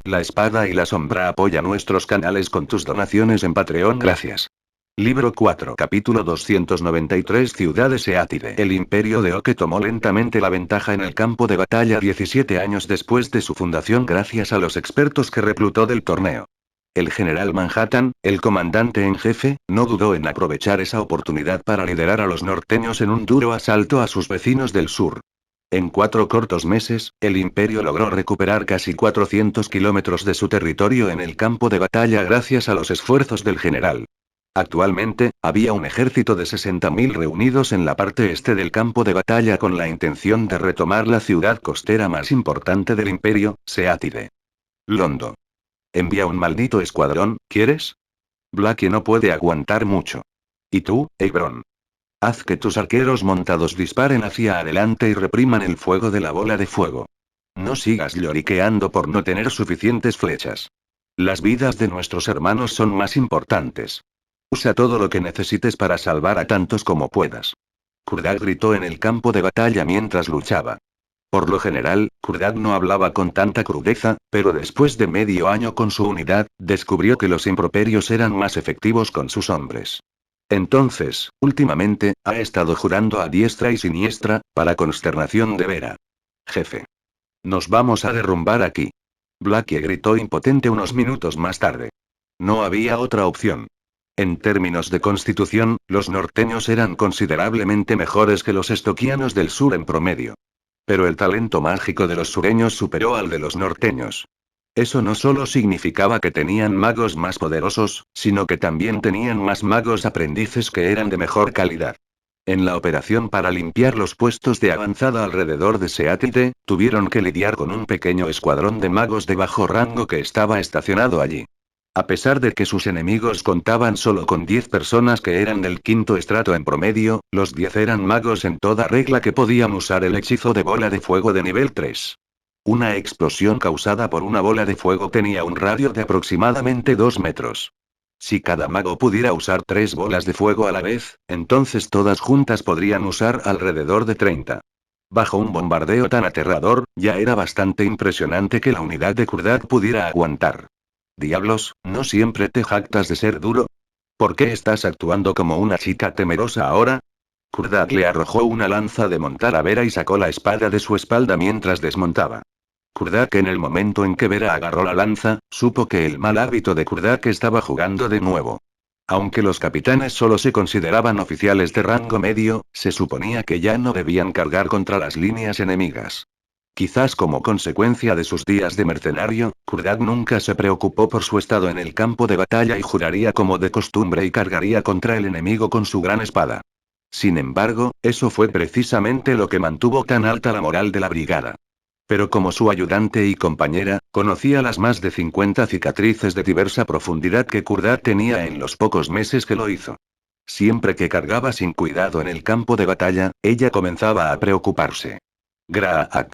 La Espada y la Sombra apoya nuestros canales con tus donaciones en Patreon. Gracias. Libro 4. Capítulo 293. Ciudad de Seátide. El Imperio de Oke tomó lentamente la ventaja en el campo de batalla 17 años después de su fundación gracias a los expertos que reclutó del torneo. El general Manhattan, el comandante en jefe, no dudó en aprovechar esa oportunidad para liderar a los norteños en un duro asalto a sus vecinos del sur. En 4 cortos meses, el imperio logró recuperar casi 400 kilómetros de su territorio en el campo de batalla gracias a los esfuerzos del general. Actualmente, había un ejército de 60.000 reunidos en la parte este del campo de batalla con la intención de retomar la ciudad costera más importante del imperio, Seátide. Londo. Envía un maldito escuadrón, ¿quieres? Blackie no puede aguantar mucho. ¿Y tú, Hebron? Haz que tus arqueros montados disparen hacia adelante y repriman el fuego de la bola de fuego. No sigas lloriqueando por no tener suficientes flechas. Las vidas de nuestros hermanos son más importantes. Usa todo lo que necesites para salvar a tantos como puedas. Kurdak gritó en el campo de batalla mientras luchaba. Por lo general, Kurdak no hablaba con tanta crudeza, pero después de medio año con su unidad, descubrió que los improperios eran más efectivos con sus hombres. Entonces, últimamente, ha estado jurando a diestra y siniestra, para consternación de Vera. Jefe. Nos vamos a derrumbar aquí. Blackie gritó impotente unos minutos más tarde. No había otra opción. En términos de constitución, los norteños eran considerablemente mejores que los estoquianos del sur en promedio. Pero el talento mágico de los sureños superó al de los norteños. Eso no solo significaba que tenían magos más poderosos, sino que también tenían más magos aprendices que eran de mejor calidad. En la operación para limpiar los puestos de avanzada alrededor de Seátide, tuvieron que lidiar con un pequeño escuadrón de magos de bajo rango que estaba estacionado allí. A pesar de que sus enemigos contaban solo con 10 personas que eran del quinto estrato en promedio, los 10 eran magos en toda regla que podían usar el hechizo de bola de fuego de nivel 3. Una explosión causada por una bola de fuego tenía un radio de aproximadamente 2 metros. Si cada mago pudiera usar 3 bolas de fuego a la vez, entonces todas juntas podrían usar alrededor de 30. Bajo un bombardeo tan aterrador, ya era bastante impresionante que la unidad de Kurdak pudiera aguantar. Diablos, ¿no siempre te jactas de ser duro? ¿Por qué estás actuando como una chica temerosa ahora? Kurdak le arrojó una lanza de montar a Vera y sacó la espada de su espalda mientras desmontaba. Kurdak en el momento en que Vera agarró la lanza, supo que el mal hábito de Kurdak estaba jugando de nuevo. Aunque los capitanes solo se consideraban oficiales de rango medio, se suponía que ya no debían cargar contra las líneas enemigas. Quizás como consecuencia de sus días de mercenario, Kurdak nunca se preocupó por su estado en el campo de batalla y juraría como de costumbre y cargaría contra el enemigo con su gran espada. Sin embargo, eso fue precisamente lo que mantuvo tan alta la moral de la brigada. Pero como su ayudante y compañera, conocía las más de 50 cicatrices de diversa profundidad que Kurdak tenía en los pocos meses que lo hizo. Siempre que cargaba sin cuidado en el campo de batalla, ella comenzaba a preocuparse. Graak.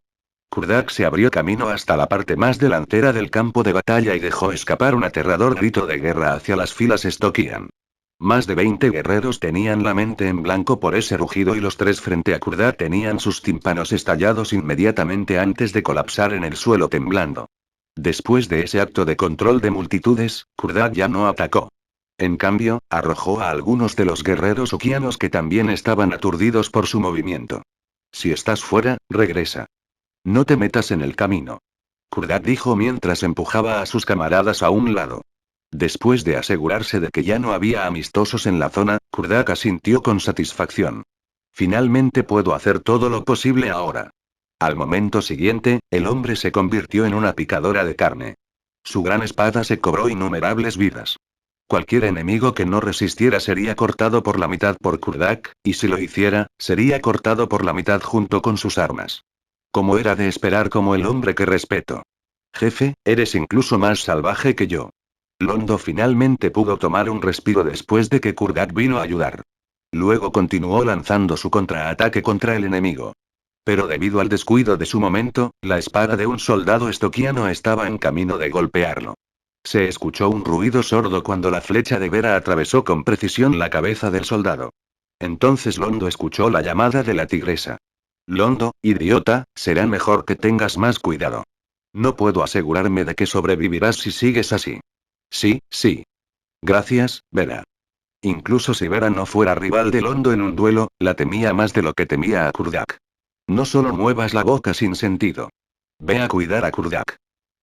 Kurdak se abrió camino hasta la parte más delantera del campo de batalla y dejó escapar un aterrador grito de guerra hacia las filas Stokian. Más de 20 guerreros tenían la mente en blanco por ese rugido y los 3 frente a Kurdak tenían sus tímpanos estallados inmediatamente antes de colapsar en el suelo temblando. Después de ese acto de control de multitudes, Kurdak ya no atacó. En cambio, arrojó a algunos de los guerreros okianos que también estaban aturdidos por su movimiento. Si estás fuera, regresa. No te metas en el camino. Kurdak dijo mientras empujaba a sus camaradas a un lado. Después de asegurarse de que ya no había amistosos en la zona, Kurdak asintió con satisfacción. Finalmente puedo hacer todo lo posible ahora. Al momento siguiente, el hombre se convirtió en una picadora de carne. Su gran espada se cobró innumerables vidas. Cualquier enemigo que no resistiera sería cortado por la mitad por Kurdak, y si lo hiciera, sería cortado por la mitad junto con sus armas. Como era de esperar como el hombre que respeto. Jefe, eres incluso más salvaje que yo. Londo finalmente pudo tomar un respiro después de que Kurdak vino a ayudar. Luego continuó lanzando su contraataque contra el enemigo. Pero debido al descuido de su momento, la espada de un soldado estoquiano estaba en camino de golpearlo. Se escuchó un ruido sordo cuando la flecha de Vera atravesó con precisión la cabeza del soldado. Entonces Londo escuchó la llamada de la tigresa. Londo, idiota, será mejor que tengas más cuidado. No puedo asegurarme de que sobrevivirás si sigues así. Sí, sí. Gracias, Vera. Incluso si Vera no fuera rival de Londo en un duelo, la temía más de lo que temía a Kurdak. No solo muevas la boca sin sentido. Ve a cuidar a Kurdak.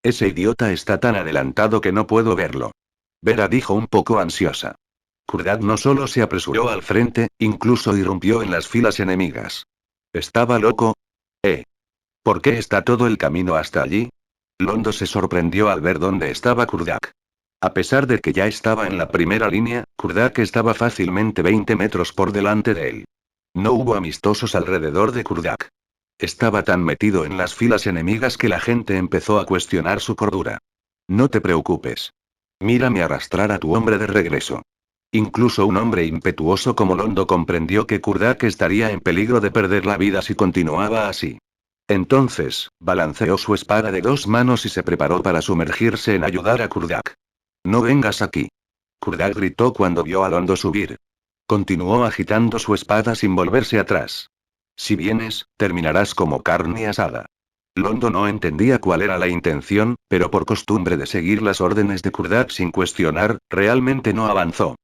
Ese idiota está tan adelantado que no puedo verlo. Vera dijo un poco ansiosa. Kurdak no solo se apresuró al frente, incluso irrumpió en las filas enemigas. ¿Estaba loco? ¿Eh? ¿Por qué está todo el camino hasta allí? Londo se sorprendió al ver dónde estaba Kurdak. A pesar de que ya estaba en la primera línea, Kurdak estaba fácilmente 20 metros por delante de él. No hubo amistosos alrededor de Kurdak. Estaba tan metido en las filas enemigas que la gente empezó a cuestionar su cordura. No te preocupes. Mírame arrastrar a tu hombre de regreso. Incluso un hombre impetuoso como Londo comprendió que Kurdak estaría en peligro de perder la vida si continuaba así. Entonces, balanceó su espada de 2 manos y se preparó para sumergirse en ayudar a Kurdak. No vengas aquí. Kurdak gritó cuando vio a Londo subir. Continuó agitando su espada sin volverse atrás. Si vienes, terminarás como carne asada. Londo no entendía cuál era la intención, pero por costumbre de seguir las órdenes de Kurdak sin cuestionar, realmente no avanzó.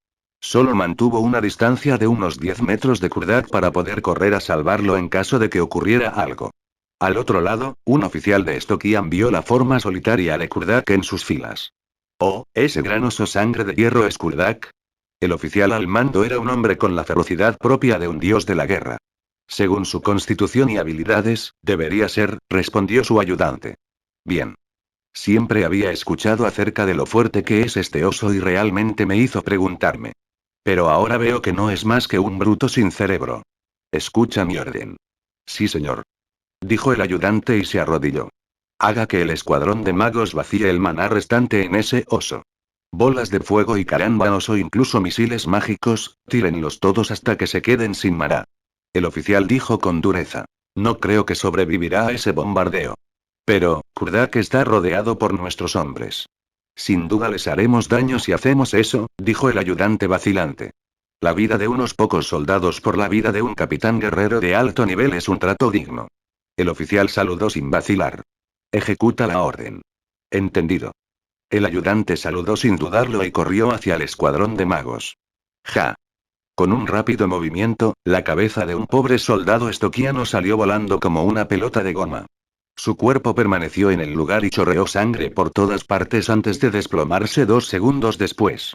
Solo mantuvo una distancia de unos 10 metros de Kurdak para poder correr a salvarlo en caso de que ocurriera algo. Al otro lado, un oficial de Stokian vio la forma solitaria de Kurdak en sus filas. Oh, ese gran oso sangre de hierro es Kurdak. El oficial al mando era un hombre con la ferocidad propia de un dios de la guerra. Según su constitución y habilidades, debería ser, respondió su ayudante. Bien. Siempre había escuchado acerca de lo fuerte que es este oso y realmente me hizo preguntarme. Pero ahora veo que no es más que un bruto sin cerebro. Escucha mi orden. Sí, señor. Dijo el ayudante y se arrodilló. Haga que el escuadrón de magos vacíe el maná restante en ese oso. Bolas de fuego y carámbanos o incluso misiles mágicos, tírenlos todos hasta que se queden sin maná. El oficial dijo con dureza. No creo que sobrevivirá a ese bombardeo. Pero, Kurdak está rodeado por nuestros hombres. Sin duda les haremos daño si hacemos eso, dijo el ayudante vacilante. La vida de unos pocos soldados por la vida de un capitán guerrero de alto nivel es un trato digno. El oficial saludó sin vacilar. Ejecuta la orden. Entendido. El ayudante saludó sin dudarlo y corrió hacia el escuadrón de magos. Ja. Con un rápido movimiento, la cabeza de un pobre soldado estoquiano salió volando como una pelota de goma. Su cuerpo permaneció en el lugar y chorreó sangre por todas partes antes de desplomarse 2 segundos después.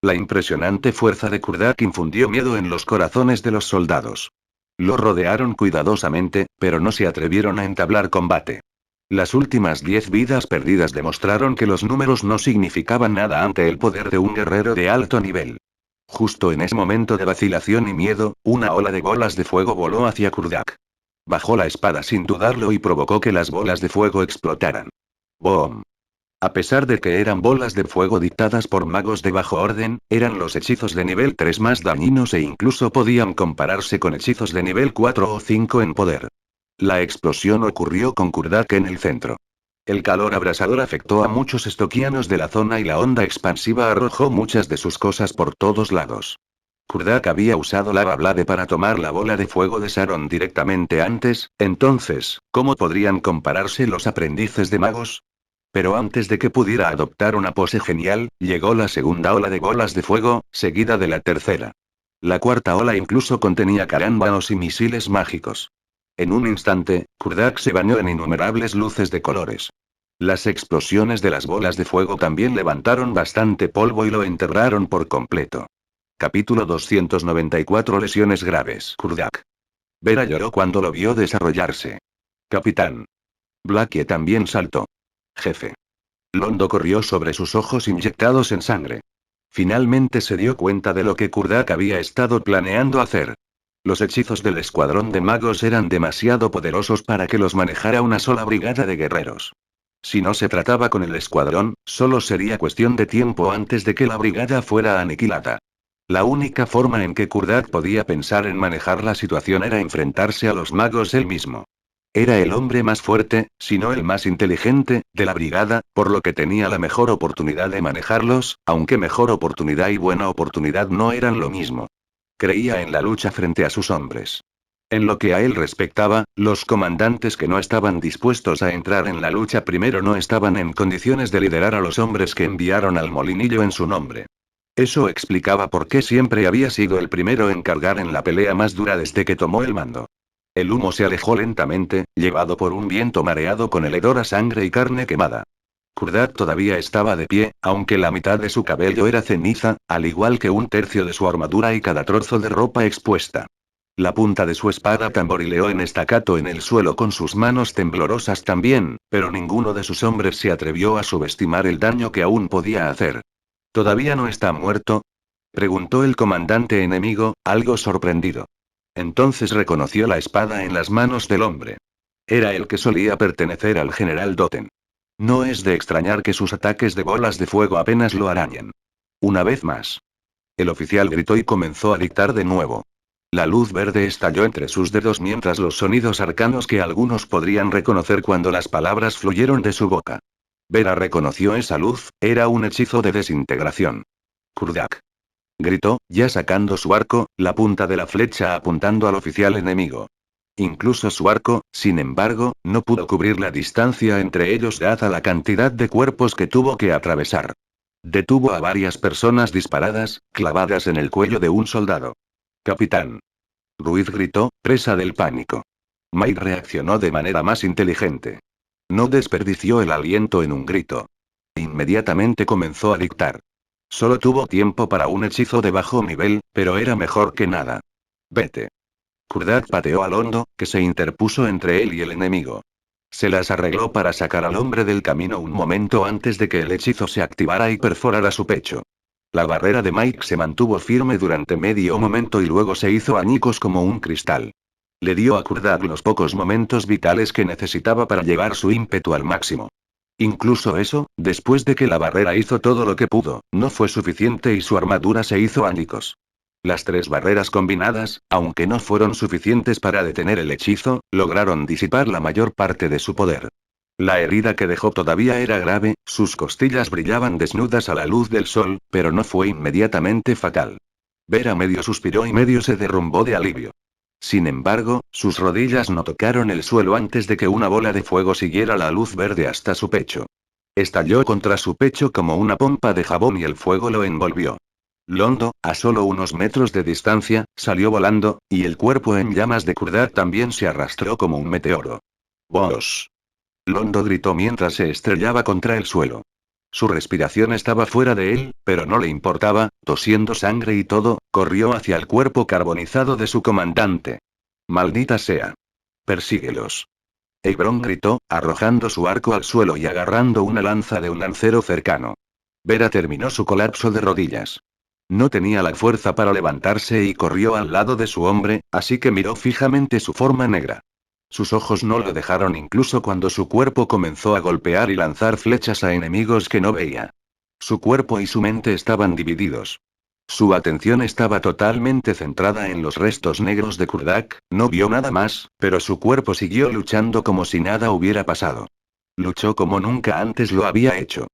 La impresionante fuerza de Kurdak infundió miedo en los corazones de los soldados. Lo rodearon cuidadosamente, pero no se atrevieron a entablar combate. Las últimas 10 vidas perdidas demostraron que los números no significaban nada ante el poder de un guerrero de alto nivel. Justo en ese momento de vacilación y miedo, una ola de bolas de fuego voló hacia Kurdak. Bajó la espada sin dudarlo y provocó que las bolas de fuego explotaran. ¡Boom! A pesar de que eran bolas de fuego dictadas por magos de bajo orden, eran los hechizos de nivel 3 más dañinos e incluso podían compararse con hechizos de nivel 4 o 5 en poder. La explosión ocurrió con Kurdak en el centro. El calor abrasador afectó a muchos estoquianos de la zona y la onda expansiva arrojó muchas de sus cosas por todos lados. Kurdak había usado Lava Blade para tomar la bola de fuego de Saron directamente antes, entonces, ¿cómo podrían compararse los aprendices de magos? Pero antes de que pudiera adoptar una pose genial, llegó la segunda ola de bolas de fuego, seguida de la tercera. La cuarta ola incluso contenía carámbanos y misiles mágicos. En un instante, Kurdak se bañó en innumerables luces de colores. Las explosiones de las bolas de fuego también levantaron bastante polvo y lo enterraron por completo. Capítulo 294 Lesiones graves. Kurdak. Vera lloró cuando lo vio desarrollarse. Capitán. Blackie también saltó. Jefe. Londo corrió sobre sus ojos inyectados en sangre. Finalmente se dio cuenta de lo que Kurdak había estado planeando hacer. Los hechizos del escuadrón de magos eran demasiado poderosos para que los manejara una sola brigada de guerreros. Si no se trataba con el escuadrón, solo sería cuestión de tiempo antes de que la brigada fuera aniquilada. La única forma en que Kurdak podía pensar en manejar la situación era enfrentarse a los magos él mismo. Era el hombre más fuerte, si no el más inteligente, de la brigada, por lo que tenía la mejor oportunidad de manejarlos, aunque mejor oportunidad y buena oportunidad no eran lo mismo. Creía en la lucha frente a sus hombres. En lo que a él respectaba, los comandantes que no estaban dispuestos a entrar en la lucha primero no estaban en condiciones de liderar a los hombres que enviaron al molinillo en su nombre. Eso explicaba por qué siempre había sido el primero en cargar en la pelea más dura desde que tomó el mando. El humo se alejó lentamente, llevado por un viento mareado con el hedor a sangre y carne quemada. Kurdat todavía estaba de pie, aunque la mitad de su cabello era ceniza, al igual que un tercio de su armadura y cada trozo de ropa expuesta. La punta de su espada tamborileó en estacato en el suelo con sus manos temblorosas también, pero ninguno de sus hombres se atrevió a subestimar el daño que aún podía hacer. ¿Todavía no está muerto?, preguntó el comandante enemigo, algo sorprendido. Entonces reconoció la espada en las manos del hombre. Era el que solía pertenecer al general Doten. No es de extrañar que sus ataques de bolas de fuego apenas lo arañen. Una vez más. El oficial gritó y comenzó a dictar de nuevo. La luz verde estalló entre sus dedos mientras los sonidos arcanos que algunos podrían reconocer cuando las palabras fluyeron de su boca. Vera reconoció esa luz, era un hechizo de desintegración. Kurdak. Gritó, ya sacando su arco, la punta de la flecha apuntando al oficial enemigo. Incluso su arco, sin embargo, no pudo cubrir la distancia entre ellos dada la cantidad de cuerpos que tuvo que atravesar. Detuvo a varias personas disparadas, clavadas en el cuello de un soldado. Capitán. Ruiz gritó, presa del pánico. Mike reaccionó de manera más inteligente. No desperdició el aliento en un grito. Inmediatamente comenzó a dictar. Solo tuvo tiempo para un hechizo de bajo nivel, pero era mejor que nada. Vete. Kurdat pateó al hondo, que se interpuso entre él y el enemigo. Se las arregló para sacar al hombre del camino un momento antes de que el hechizo se activara y perforara su pecho. La barrera de Mike se mantuvo firme durante medio momento y luego se hizo añicos como un cristal. Le dio a Kurdat los pocos momentos vitales que necesitaba para llevar su ímpetu al máximo. Incluso eso, después de que la barrera hizo todo lo que pudo, no fue suficiente y su armadura se hizo añicos. Las tres barreras combinadas, aunque no fueron suficientes para detener el hechizo, lograron disipar la mayor parte de su poder. La herida que dejó todavía era grave, sus costillas brillaban desnudas a la luz del sol, pero no fue inmediatamente fatal. Vera medio suspiró y medio se derrumbó de alivio. Sin embargo, sus rodillas no tocaron el suelo antes de que una bola de fuego siguiera la luz verde hasta su pecho. Estalló contra su pecho como una pompa de jabón y el fuego lo envolvió. Londo, a solo unos metros de distancia, salió volando, y el cuerpo en llamas de Kurdat también se arrastró como un meteoro. ¡Vos! Londo gritó mientras se estrellaba contra el suelo. Su respiración estaba fuera de él, pero no le importaba, tosiendo sangre y todo, corrió hacia el cuerpo carbonizado de su comandante. ¡Maldita sea! ¡Persíguelos! Ebron gritó, arrojando su arco al suelo y agarrando una lanza de un lancero cercano. Vera terminó su colapso de rodillas. No tenía la fuerza para levantarse y corrió al lado de su hombre, así que miró fijamente su forma negra. Sus ojos no lo dejaron incluso cuando su cuerpo comenzó a golpear y lanzar flechas a enemigos que no veía. Su cuerpo y su mente estaban divididos. Su atención estaba totalmente centrada en los restos negros de Kurdak, no vio nada más, pero su cuerpo siguió luchando como si nada hubiera pasado. Luchó como nunca antes lo había hecho.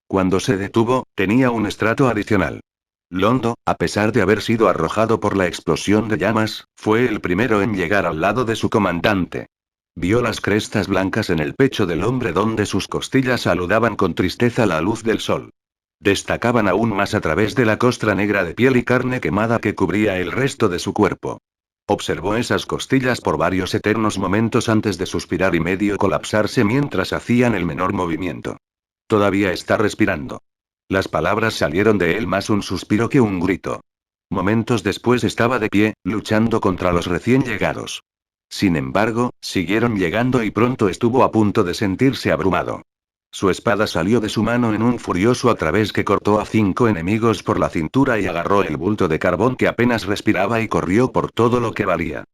Cuando se detuvo, tenía un estrato adicional. Londo, a pesar de haber sido arrojado por la explosión de llamas, fue el primero en llegar al lado de su comandante. Vio las crestas blancas en el pecho del hombre donde sus costillas saludaban con tristeza la luz del sol. Destacaban aún más a través de la costra negra de piel y carne quemada que cubría el resto de su cuerpo. Observó esas costillas por varios eternos momentos antes de suspirar y medio colapsarse mientras hacían el menor movimiento. Todavía está respirando. Las palabras salieron de él más un suspiro que un grito. Momentos después estaba de pie, luchando contra los recién llegados. Sin embargo, siguieron llegando y pronto estuvo a punto de sentirse abrumado. Su espada salió de su mano en un furioso a través que cortó a 5 enemigos por la cintura y agarró el bulto de carbón que apenas respiraba y corrió por todo lo que valía.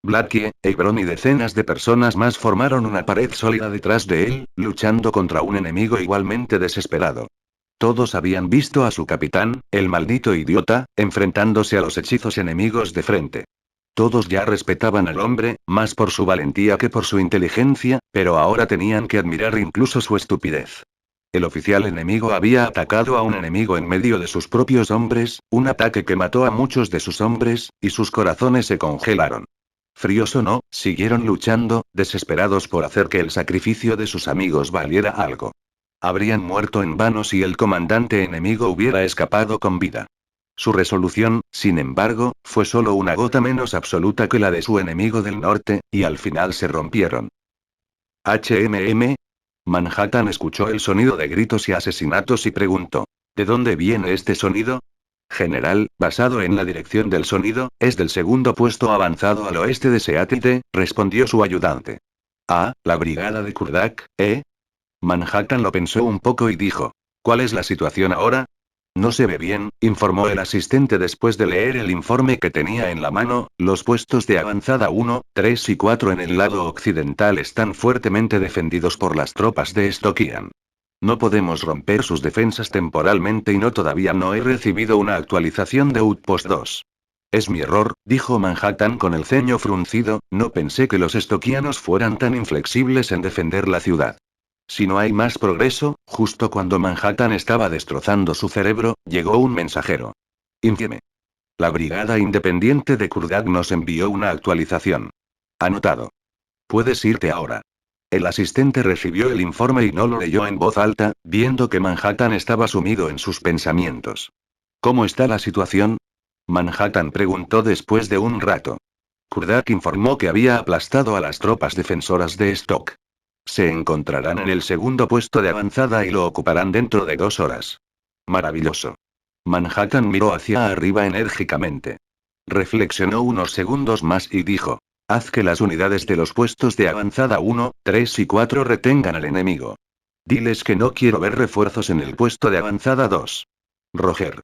Blackie, Ebron y decenas de personas más formaron una pared sólida detrás de él, luchando contra un enemigo igualmente desesperado. Todos habían visto a su capitán, el maldito idiota, enfrentándose a los hechizos enemigos de frente. Todos ya respetaban al hombre, más por su valentía que por su inteligencia, pero ahora tenían que admirar incluso su estupidez. El oficial enemigo había atacado a un enemigo en medio de sus propios hombres, un ataque que mató a muchos de sus hombres, y sus corazones se congelaron. Fríos o no, siguieron luchando, desesperados por hacer que el sacrificio de sus amigos valiera algo. Habrían muerto en vano si el comandante enemigo hubiera escapado con vida. Su resolución, sin embargo, fue solo una gota menos absoluta que la de su enemigo del norte, y al final se rompieron. HMM. Manhattan escuchó el sonido de gritos y asesinatos y preguntó: ¿de dónde viene este sonido? General, basado en la dirección del sonido, es del segundo puesto avanzado al oeste de Seattle, respondió su ayudante. Ah, la brigada de Kurdak, ¿eh? Manhattan lo pensó un poco y dijo: ¿cuál es la situación ahora? No se ve bien, informó el asistente después de leer el informe que tenía en la mano. Los puestos de avanzada 1, 3 y 4 en el lado occidental están fuertemente defendidos por las tropas de Stokian. No podemos romper sus defensas temporalmente y todavía no he recibido una actualización de Outpost 2. Es mi error, dijo Manhattan con el ceño fruncido, no pensé que los estoquianos fueran tan inflexibles en defender la ciudad. Si no hay más progreso, justo cuando Manhattan estaba destrozando su cerebro, llegó un mensajero. Infieme. La Brigada Independiente de Kurdak nos envió una actualización. Anotado. Puedes irte ahora. El asistente recibió el informe y no lo leyó en voz alta, viendo que Manhattan estaba sumido en sus pensamientos. ¿Cómo está la situación? Manhattan preguntó después de un rato. Kurdak informó que había aplastado a las tropas defensoras de Stock. Se encontrarán en el segundo puesto de avanzada y lo ocuparán dentro de 2 horas. Maravilloso. Manhattan miró hacia arriba enérgicamente. Reflexionó unos segundos más y dijo: haz que las unidades de los puestos de avanzada 1, 3 y 4 retengan al enemigo. Diles que no quiero ver refuerzos en el puesto de avanzada 2. Roger.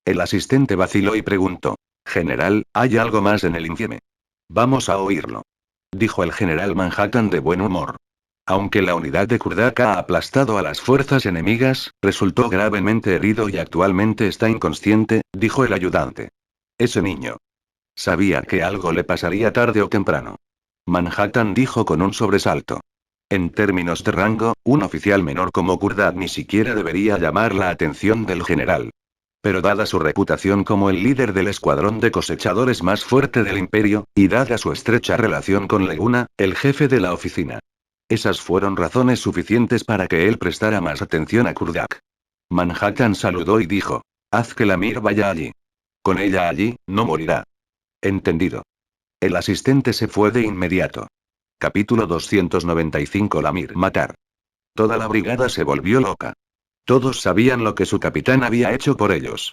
El asistente vaciló y preguntó: General, ¿hay algo más en el infieme? Vamos a oírlo. Dijo el general Manhattan de buen humor. Aunque la unidad de Kurdak ha aplastado a las fuerzas enemigas, resultó gravemente herido y actualmente está inconsciente, dijo el ayudante. Ese niño. Sabía que algo le pasaría tarde o temprano. Manhattan dijo con un sobresalto. En términos de rango, un oficial menor como Kurdak ni siquiera debería llamar la atención del general. Pero dada su reputación como el líder del escuadrón de cosechadores más fuerte del imperio, y dada su estrecha relación con Leguna, el jefe de la oficina. Esas fueron razones suficientes para que él prestara más atención a Kurdak. Manhattan saludó y dijo: haz que la Mir vaya allí. Con ella allí, no morirá. Entendido. El asistente se fue de inmediato. Capítulo 295. La Mir matar. Toda la brigada se volvió loca. Todos sabían lo que su capitán había hecho por ellos.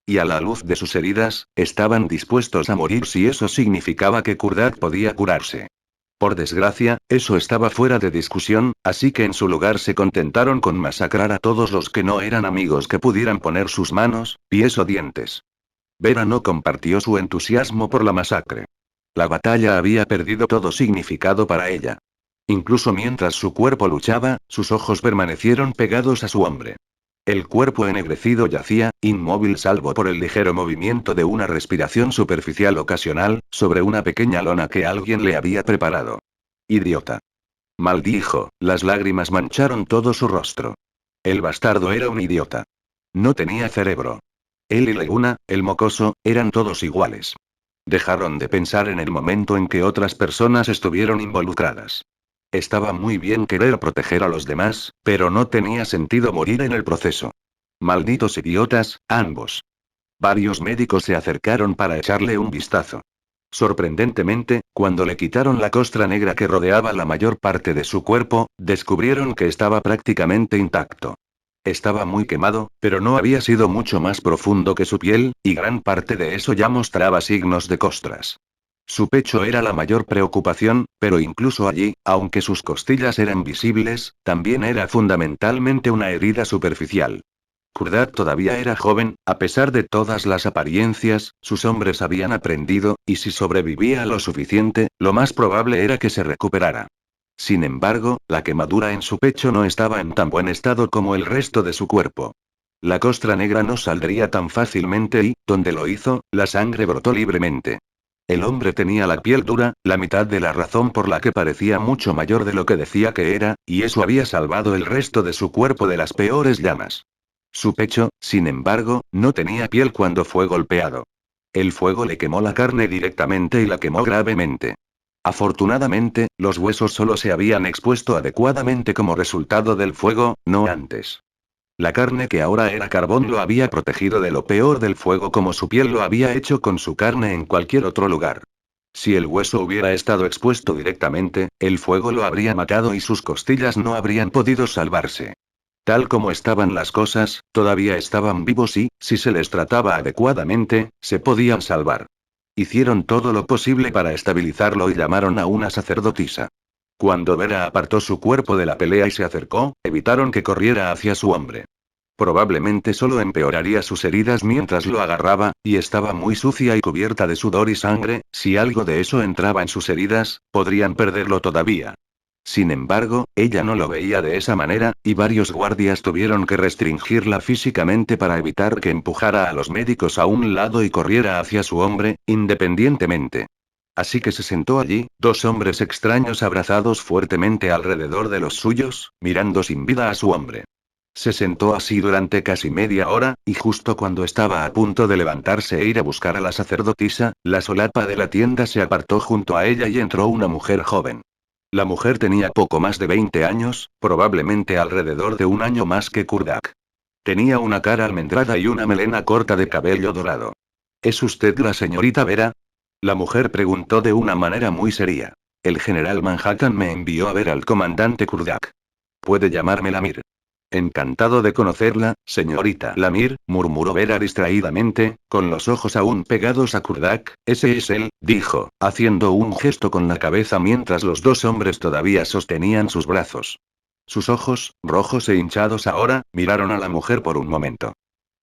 Y a la luz de sus heridas, estaban dispuestos a morir si eso significaba que Kurdak podía curarse. Por desgracia, eso estaba fuera de discusión, así que en su lugar se contentaron con masacrar a todos los que no eran amigos que pudieran poner sus manos, pies o dientes. Vera no compartió su entusiasmo por la masacre. La batalla había perdido todo significado para ella. Incluso mientras su cuerpo luchaba, sus ojos permanecieron pegados a su hombre. El cuerpo ennegrecido yacía, inmóvil salvo por el ligero movimiento de una respiración superficial ocasional, sobre una pequeña lona que alguien le había preparado. Idiota. Maldijo, las lágrimas mancharon todo su rostro. El bastardo era un idiota. No tenía cerebro. Él y Leguna, el mocoso, eran todos iguales. Dejaron de pensar en el momento en que otras personas estuvieron involucradas. Estaba muy bien querer proteger a los demás, pero no tenía sentido morir en el proceso. Malditos idiotas, ambos. Varios médicos se acercaron para echarle un vistazo. Sorprendentemente, cuando le quitaron la costra negra que rodeaba la mayor parte de su cuerpo, descubrieron que estaba prácticamente intacto. Estaba muy quemado, pero no había sido mucho más profundo que su piel, y gran parte de eso ya mostraba signos de costras. Su pecho era la mayor preocupación, pero incluso allí, aunque sus costillas eran visibles, también era fundamentalmente una herida superficial. Kurdak todavía era joven, a pesar de todas las apariencias, sus hombres habían aprendido, y si sobrevivía lo suficiente, lo más probable era que se recuperara. Sin embargo, la quemadura en su pecho no estaba en tan buen estado como el resto de su cuerpo. La costra negra no saldría tan fácilmente y, donde lo hizo, la sangre brotó libremente. El hombre tenía la piel dura, la mitad de la razón por la que parecía mucho mayor de lo que decía que era, y eso había salvado el resto de su cuerpo de las peores llamas. Su pecho, sin embargo, no tenía piel cuando fue golpeado. El fuego le quemó la carne directamente y la quemó gravemente. Afortunadamente, los huesos solo se habían expuesto adecuadamente como resultado del fuego, no antes. La carne que ahora era carbón lo había protegido de lo peor del fuego como su piel lo había hecho con su carne en cualquier otro lugar. Si el hueso hubiera estado expuesto directamente, el fuego lo habría matado y sus costillas no habrían podido salvarse. Tal como estaban las cosas, todavía estaban vivos y, si se les trataba adecuadamente, se podían salvar. Hicieron todo lo posible para estabilizarlo y llamaron a una sacerdotisa. Cuando Vera apartó su cuerpo de la pelea y se acercó, evitaron que corriera hacia su hombre. Probablemente solo empeoraría sus heridas mientras lo agarraba, y estaba muy sucia y cubierta de sudor y sangre, si algo de eso entraba en sus heridas, podrían perderlo todavía. Sin embargo, ella no lo veía de esa manera, y varios guardias tuvieron que restringirla físicamente para evitar que empujara a los médicos a un lado y corriera hacia su hombre, independientemente. Así que se sentó allí, dos hombres extraños abrazados fuertemente alrededor de los suyos, mirando sin vida a su hombre. Se sentó así durante casi media hora, y justo cuando estaba a punto de levantarse e ir a buscar a la sacerdotisa, la solapa de la tienda se apartó junto a ella y entró una mujer joven. La mujer tenía poco más de 20 años, probablemente alrededor de un año más que Kurdak. Tenía una cara almendrada y una melena corta de cabello dorado. ¿Es usted la señorita Vera? La mujer preguntó de una manera muy seria. El general Manhattan me envió a ver al comandante Kurdak. Puede llamarme Lamir. Encantado de conocerla, señorita Lamir, murmuró Vera distraídamente, con los ojos aún pegados a Kurdak. Ese es él, dijo, haciendo un gesto con la cabeza mientras los dos hombres todavía sostenían sus brazos. Sus ojos, rojos e hinchados ahora, miraron a la mujer por un momento.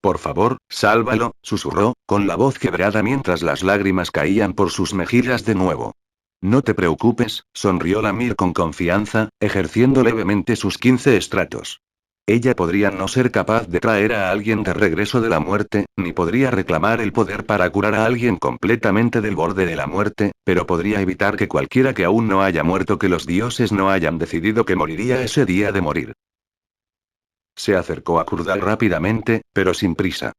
Por favor, sálvalo, susurró, con la voz quebrada mientras las lágrimas caían por sus mejillas de nuevo. No te preocupes, sonrió Lamir con confianza, ejerciendo levemente sus 15 estratos. Ella podría no ser capaz de traer a alguien de regreso de la muerte, ni podría reclamar el poder para curar a alguien completamente del borde de la muerte, pero podría evitar que cualquiera que aún no haya muerto que los dioses no hayan decidido que moriría ese día de morir. Se acercó a Kurdak rápidamente, pero sin prisa.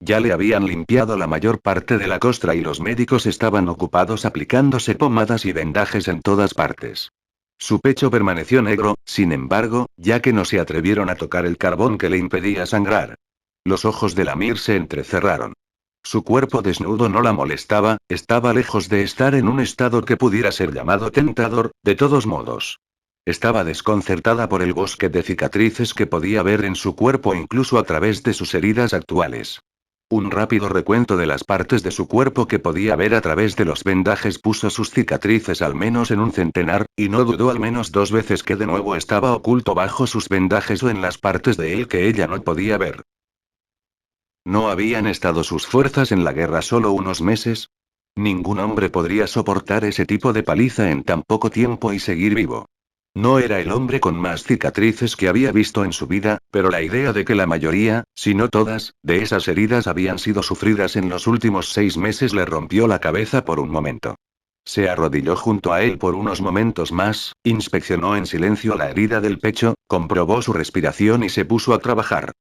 Ya le habían limpiado la mayor parte de la costra y los médicos estaban ocupados aplicándose pomadas y vendajes en todas partes. Su pecho permaneció negro, sin embargo, ya que no se atrevieron a tocar el carbón que le impedía sangrar. Los ojos de Lamir se entrecerraron. Su cuerpo desnudo no la molestaba, estaba lejos de estar en un estado que pudiera ser llamado tentador, de todos modos. Estaba desconcertada por el bosque de cicatrices que podía ver en su cuerpo incluso a través de sus heridas actuales. Un rápido recuento de las partes de su cuerpo que podía ver a través de los vendajes puso sus cicatrices al menos en un centenar, y no dudó al menos 2 veces que de nuevo estaba oculto bajo sus vendajes o en las partes de él que ella no podía ver. ¿No habían estado sus fuerzas en la guerra solo unos meses? Ningún hombre podría soportar ese tipo de paliza en tan poco tiempo y seguir vivo. No era el hombre con más cicatrices que había visto en su vida, pero la idea de que la mayoría, si no todas, de esas heridas habían sido sufridas en los últimos 6 meses le rompió la cabeza por un momento. Se arrodilló junto a él por unos momentos más, inspeccionó en silencio la herida del pecho, comprobó su respiración y se puso a trabajar.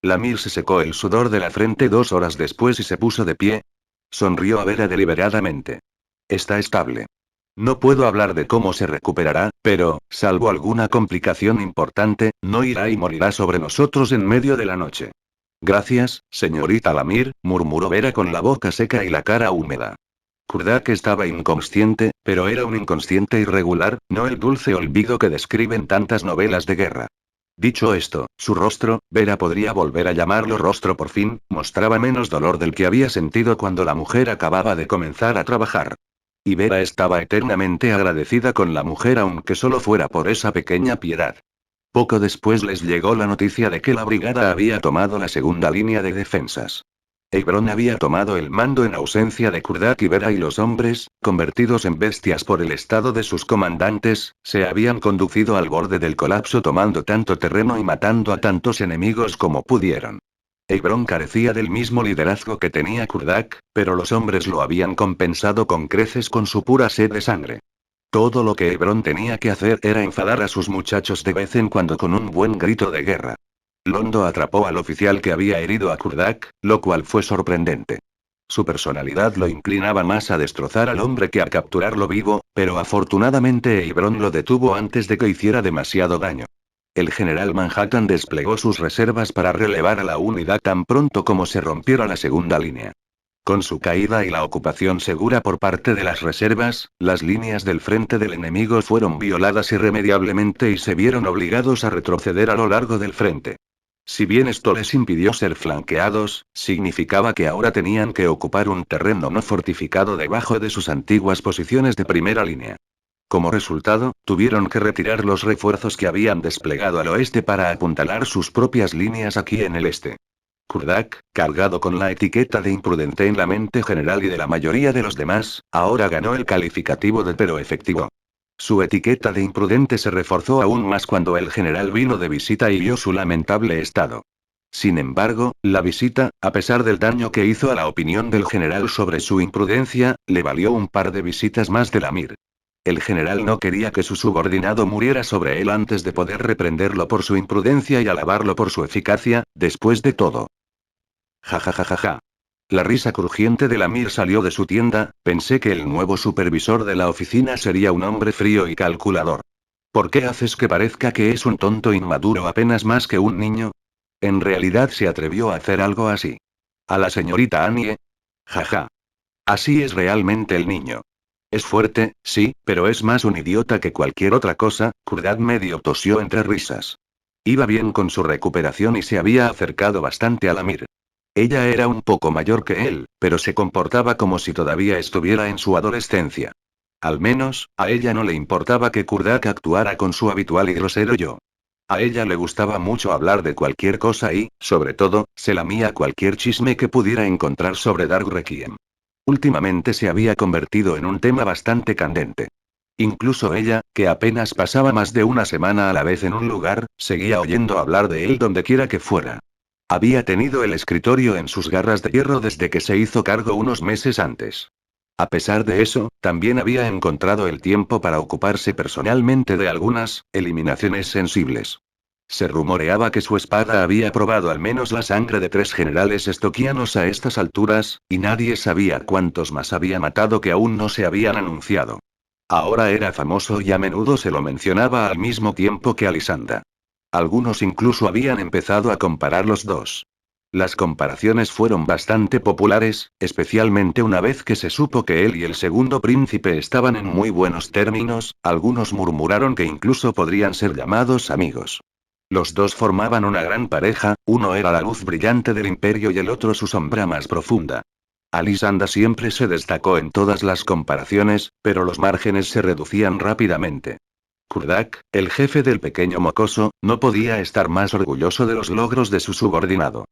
Lamir se secó el sudor de la frente 2 horas después y se puso de pie. Sonrió a Vera deliberadamente. Está estable. No puedo hablar de cómo se recuperará, pero, salvo alguna complicación importante, no irá y morirá sobre nosotros en medio de la noche. Gracias, señorita Lamir, murmuró Vera con la boca seca y la cara húmeda. Kurdak estaba inconsciente, pero era un inconsciente irregular, no el dulce olvido que describen tantas novelas de guerra. Dicho esto, su rostro, Vera podría volver a llamarlo rostro por fin, mostraba menos dolor del que había sentido cuando la mujer acababa de comenzar a trabajar. Y Vera estaba eternamente agradecida con la mujer aunque solo fuera por esa pequeña piedad. Poco después les llegó la noticia de que la brigada había tomado la segunda línea de defensas. Hebron había tomado el mando en ausencia de Kurdak y Vera y los hombres, convertidos en bestias por el estado de sus comandantes, se habían conducido al borde del colapso tomando tanto terreno y matando a tantos enemigos como pudieron. Hebron carecía del mismo liderazgo que tenía Kurdak, pero los hombres lo habían compensado con creces con su pura sed de sangre. Todo lo que Hebron tenía que hacer era enfadar a sus muchachos de vez en cuando con un buen grito de guerra. Londo atrapó al oficial que había herido a Kurdak, lo cual fue sorprendente. Su personalidad lo inclinaba más a destrozar al hombre que a capturarlo vivo, pero afortunadamente Hebron lo detuvo antes de que hiciera demasiado daño. El general Manhattan desplegó sus reservas para relevar a la unidad tan pronto como se rompiera la segunda línea. Con su caída y la ocupación segura por parte de las reservas, las líneas del frente del enemigo fueron violadas irremediablemente y se vieron obligados a retroceder a lo largo del frente. Si bien esto les impidió ser flanqueados, significaba que ahora tenían que ocupar un terreno no fortificado debajo de sus antiguas posiciones de primera línea. Como resultado, tuvieron que retirar los refuerzos que habían desplegado al oeste para apuntalar sus propias líneas aquí en el este. Kurdak, cargado con la etiqueta de imprudente en la mente general y de la mayoría de los demás, ahora ganó el calificativo de pero efectivo. Su etiqueta de imprudente se reforzó aún más cuando el general vino de visita y vio su lamentable estado. Sin embargo, la visita, a pesar del daño que hizo a la opinión del general sobre su imprudencia, le valió un par de visitas más del Amir. El general no quería que su subordinado muriera sobre él antes de poder reprenderlo por su imprudencia y alabarlo por su eficacia, después de todo. Ja ja ja ja ja. La risa crujiente del Amir salió de su tienda. Pensé que el nuevo supervisor de la oficina sería un hombre frío y calculador. ¿Por qué haces que parezca que es un tonto inmaduro apenas más que un niño? En realidad se atrevió a hacer algo así. ¿A la señorita Annie? Jaja. Así es realmente el niño. Es fuerte, sí, pero es más un idiota que cualquier otra cosa. Kurdak medio tosió entre risas. Iba bien con su recuperación y se había acercado bastante al Amir. Ella era un poco mayor que él, pero se comportaba como si todavía estuviera en su adolescencia. Al menos, a ella no le importaba que Kurdak actuara con su habitual y grosero yo. A ella le gustaba mucho hablar de cualquier cosa y, sobre todo, se lamía cualquier chisme que pudiera encontrar sobre Dark Requiem. Últimamente se había convertido en un tema bastante candente. Incluso ella, que apenas pasaba más de una semana a la vez en un lugar, seguía oyendo hablar de él dondequiera que fuera. Había tenido el escritorio en sus garras de hierro desde que se hizo cargo unos meses antes. A pesar de eso, también había encontrado el tiempo para ocuparse personalmente de algunas eliminaciones sensibles. Se rumoreaba que su espada había probado al menos la sangre de 3 generales estoquianos a estas alturas, y nadie sabía cuántos más había matado que aún no se habían anunciado. Ahora era famoso y a menudo se lo mencionaba al mismo tiempo que a Lysandra. Algunos incluso habían empezado a comparar los dos. Las comparaciones fueron bastante populares, especialmente una vez que se supo que él y el segundo príncipe estaban en muy buenos términos. Algunos murmuraron que incluso podrían ser llamados amigos. Los dos formaban una gran pareja, uno era la luz brillante del imperio y el otro su sombra más profunda. Lysandra siempre se destacó en todas las comparaciones, pero los márgenes se reducían rápidamente. Kurdak, el jefe del pequeño mocoso, no podía estar más orgulloso de los logros de su subordinado.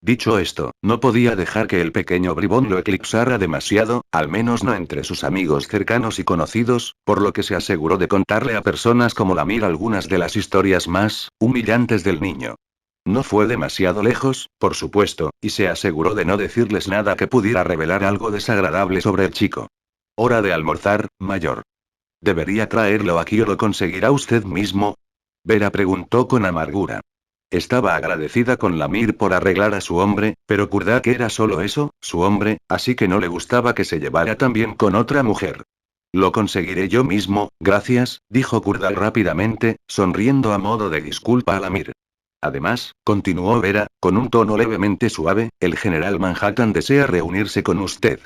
Dicho esto, no podía dejar que el pequeño bribón lo eclipsara demasiado, al menos no entre sus amigos cercanos y conocidos, por lo que se aseguró de contarle a personas como Lamir algunas de las historias más humillantes del niño. No fue demasiado lejos, por supuesto, y se aseguró de no decirles nada que pudiera revelar algo desagradable sobre el chico. Hora de almorzar, mayor. ¿Debería traerlo aquí o lo conseguirá usted mismo? Vera preguntó con amargura. Estaba agradecida con Lamir por arreglar a su hombre, pero Kurdak era solo eso, su hombre, así que no le gustaba que se llevara tan bien con otra mujer. Lo conseguiré yo mismo, gracias, dijo Kurdak rápidamente, sonriendo a modo de disculpa a Lamir. Además, continuó Vera, con un tono levemente suave, el general Manhattan desea reunirse con usted.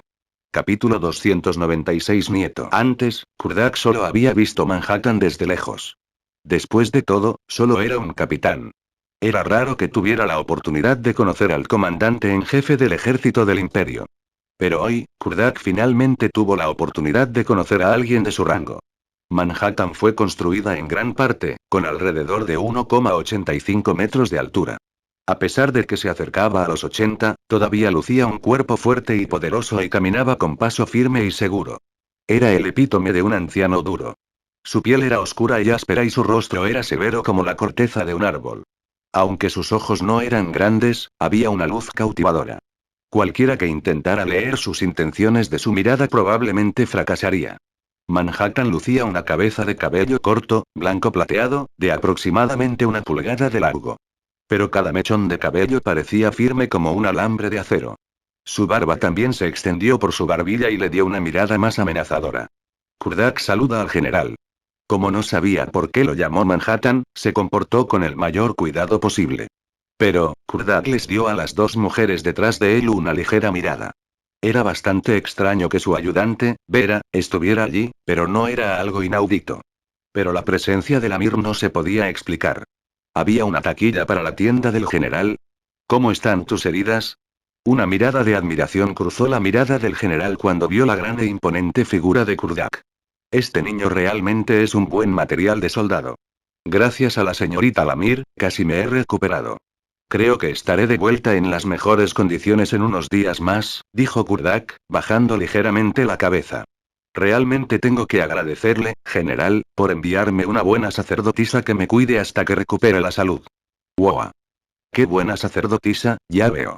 Capítulo 296 Nieto. Antes, Kurdak solo había visto Manhattan desde lejos. Después de todo, solo era un capitán. Era raro que tuviera la oportunidad de conocer al comandante en jefe del ejército del imperio. Pero hoy, Kurdak finalmente tuvo la oportunidad de conocer a alguien de su rango. Manhattan fue construida en gran parte, con alrededor de 1,85 metros de altura. A pesar de que se acercaba a los 80, todavía lucía un cuerpo fuerte y poderoso y caminaba con paso firme y seguro. Era el epítome de un anciano duro. Su piel era oscura y áspera y su rostro era severo como la corteza de un árbol. Aunque sus ojos no eran grandes, había una luz cautivadora. Cualquiera que intentara leer sus intenciones de su mirada probablemente fracasaría. Manhattan lucía una cabeza de cabello corto, blanco plateado, de aproximadamente 1 pulgada de largo. Pero cada mechón de cabello parecía firme como un alambre de acero. Su barba también se extendió por su barbilla y le dio una mirada más amenazadora. Kurdak saluda al general. Como no sabía por qué lo llamó Manhattan, se comportó con el mayor cuidado posible. Pero, Kurdak les dio a las dos mujeres detrás de él una ligera mirada. Era bastante extraño que su ayudante, Vera, estuviera allí, pero no era algo inaudito. Pero la presencia del Amir no se podía explicar. ¿Había una taquilla para la tienda del general? ¿Cómo están tus heridas? Una mirada de admiración cruzó la mirada del general cuando vio la gran e imponente figura de Kurdak. Este niño realmente es un buen material de soldado. Gracias a la señorita Lamir, casi me he recuperado. Creo que estaré de vuelta en las mejores condiciones en unos días más, dijo Kurdak, bajando ligeramente la cabeza. Realmente tengo que agradecerle, general, por enviarme una buena sacerdotisa que me cuide hasta que recupere la salud. ¡Wow! ¡Qué buena sacerdotisa, ya veo!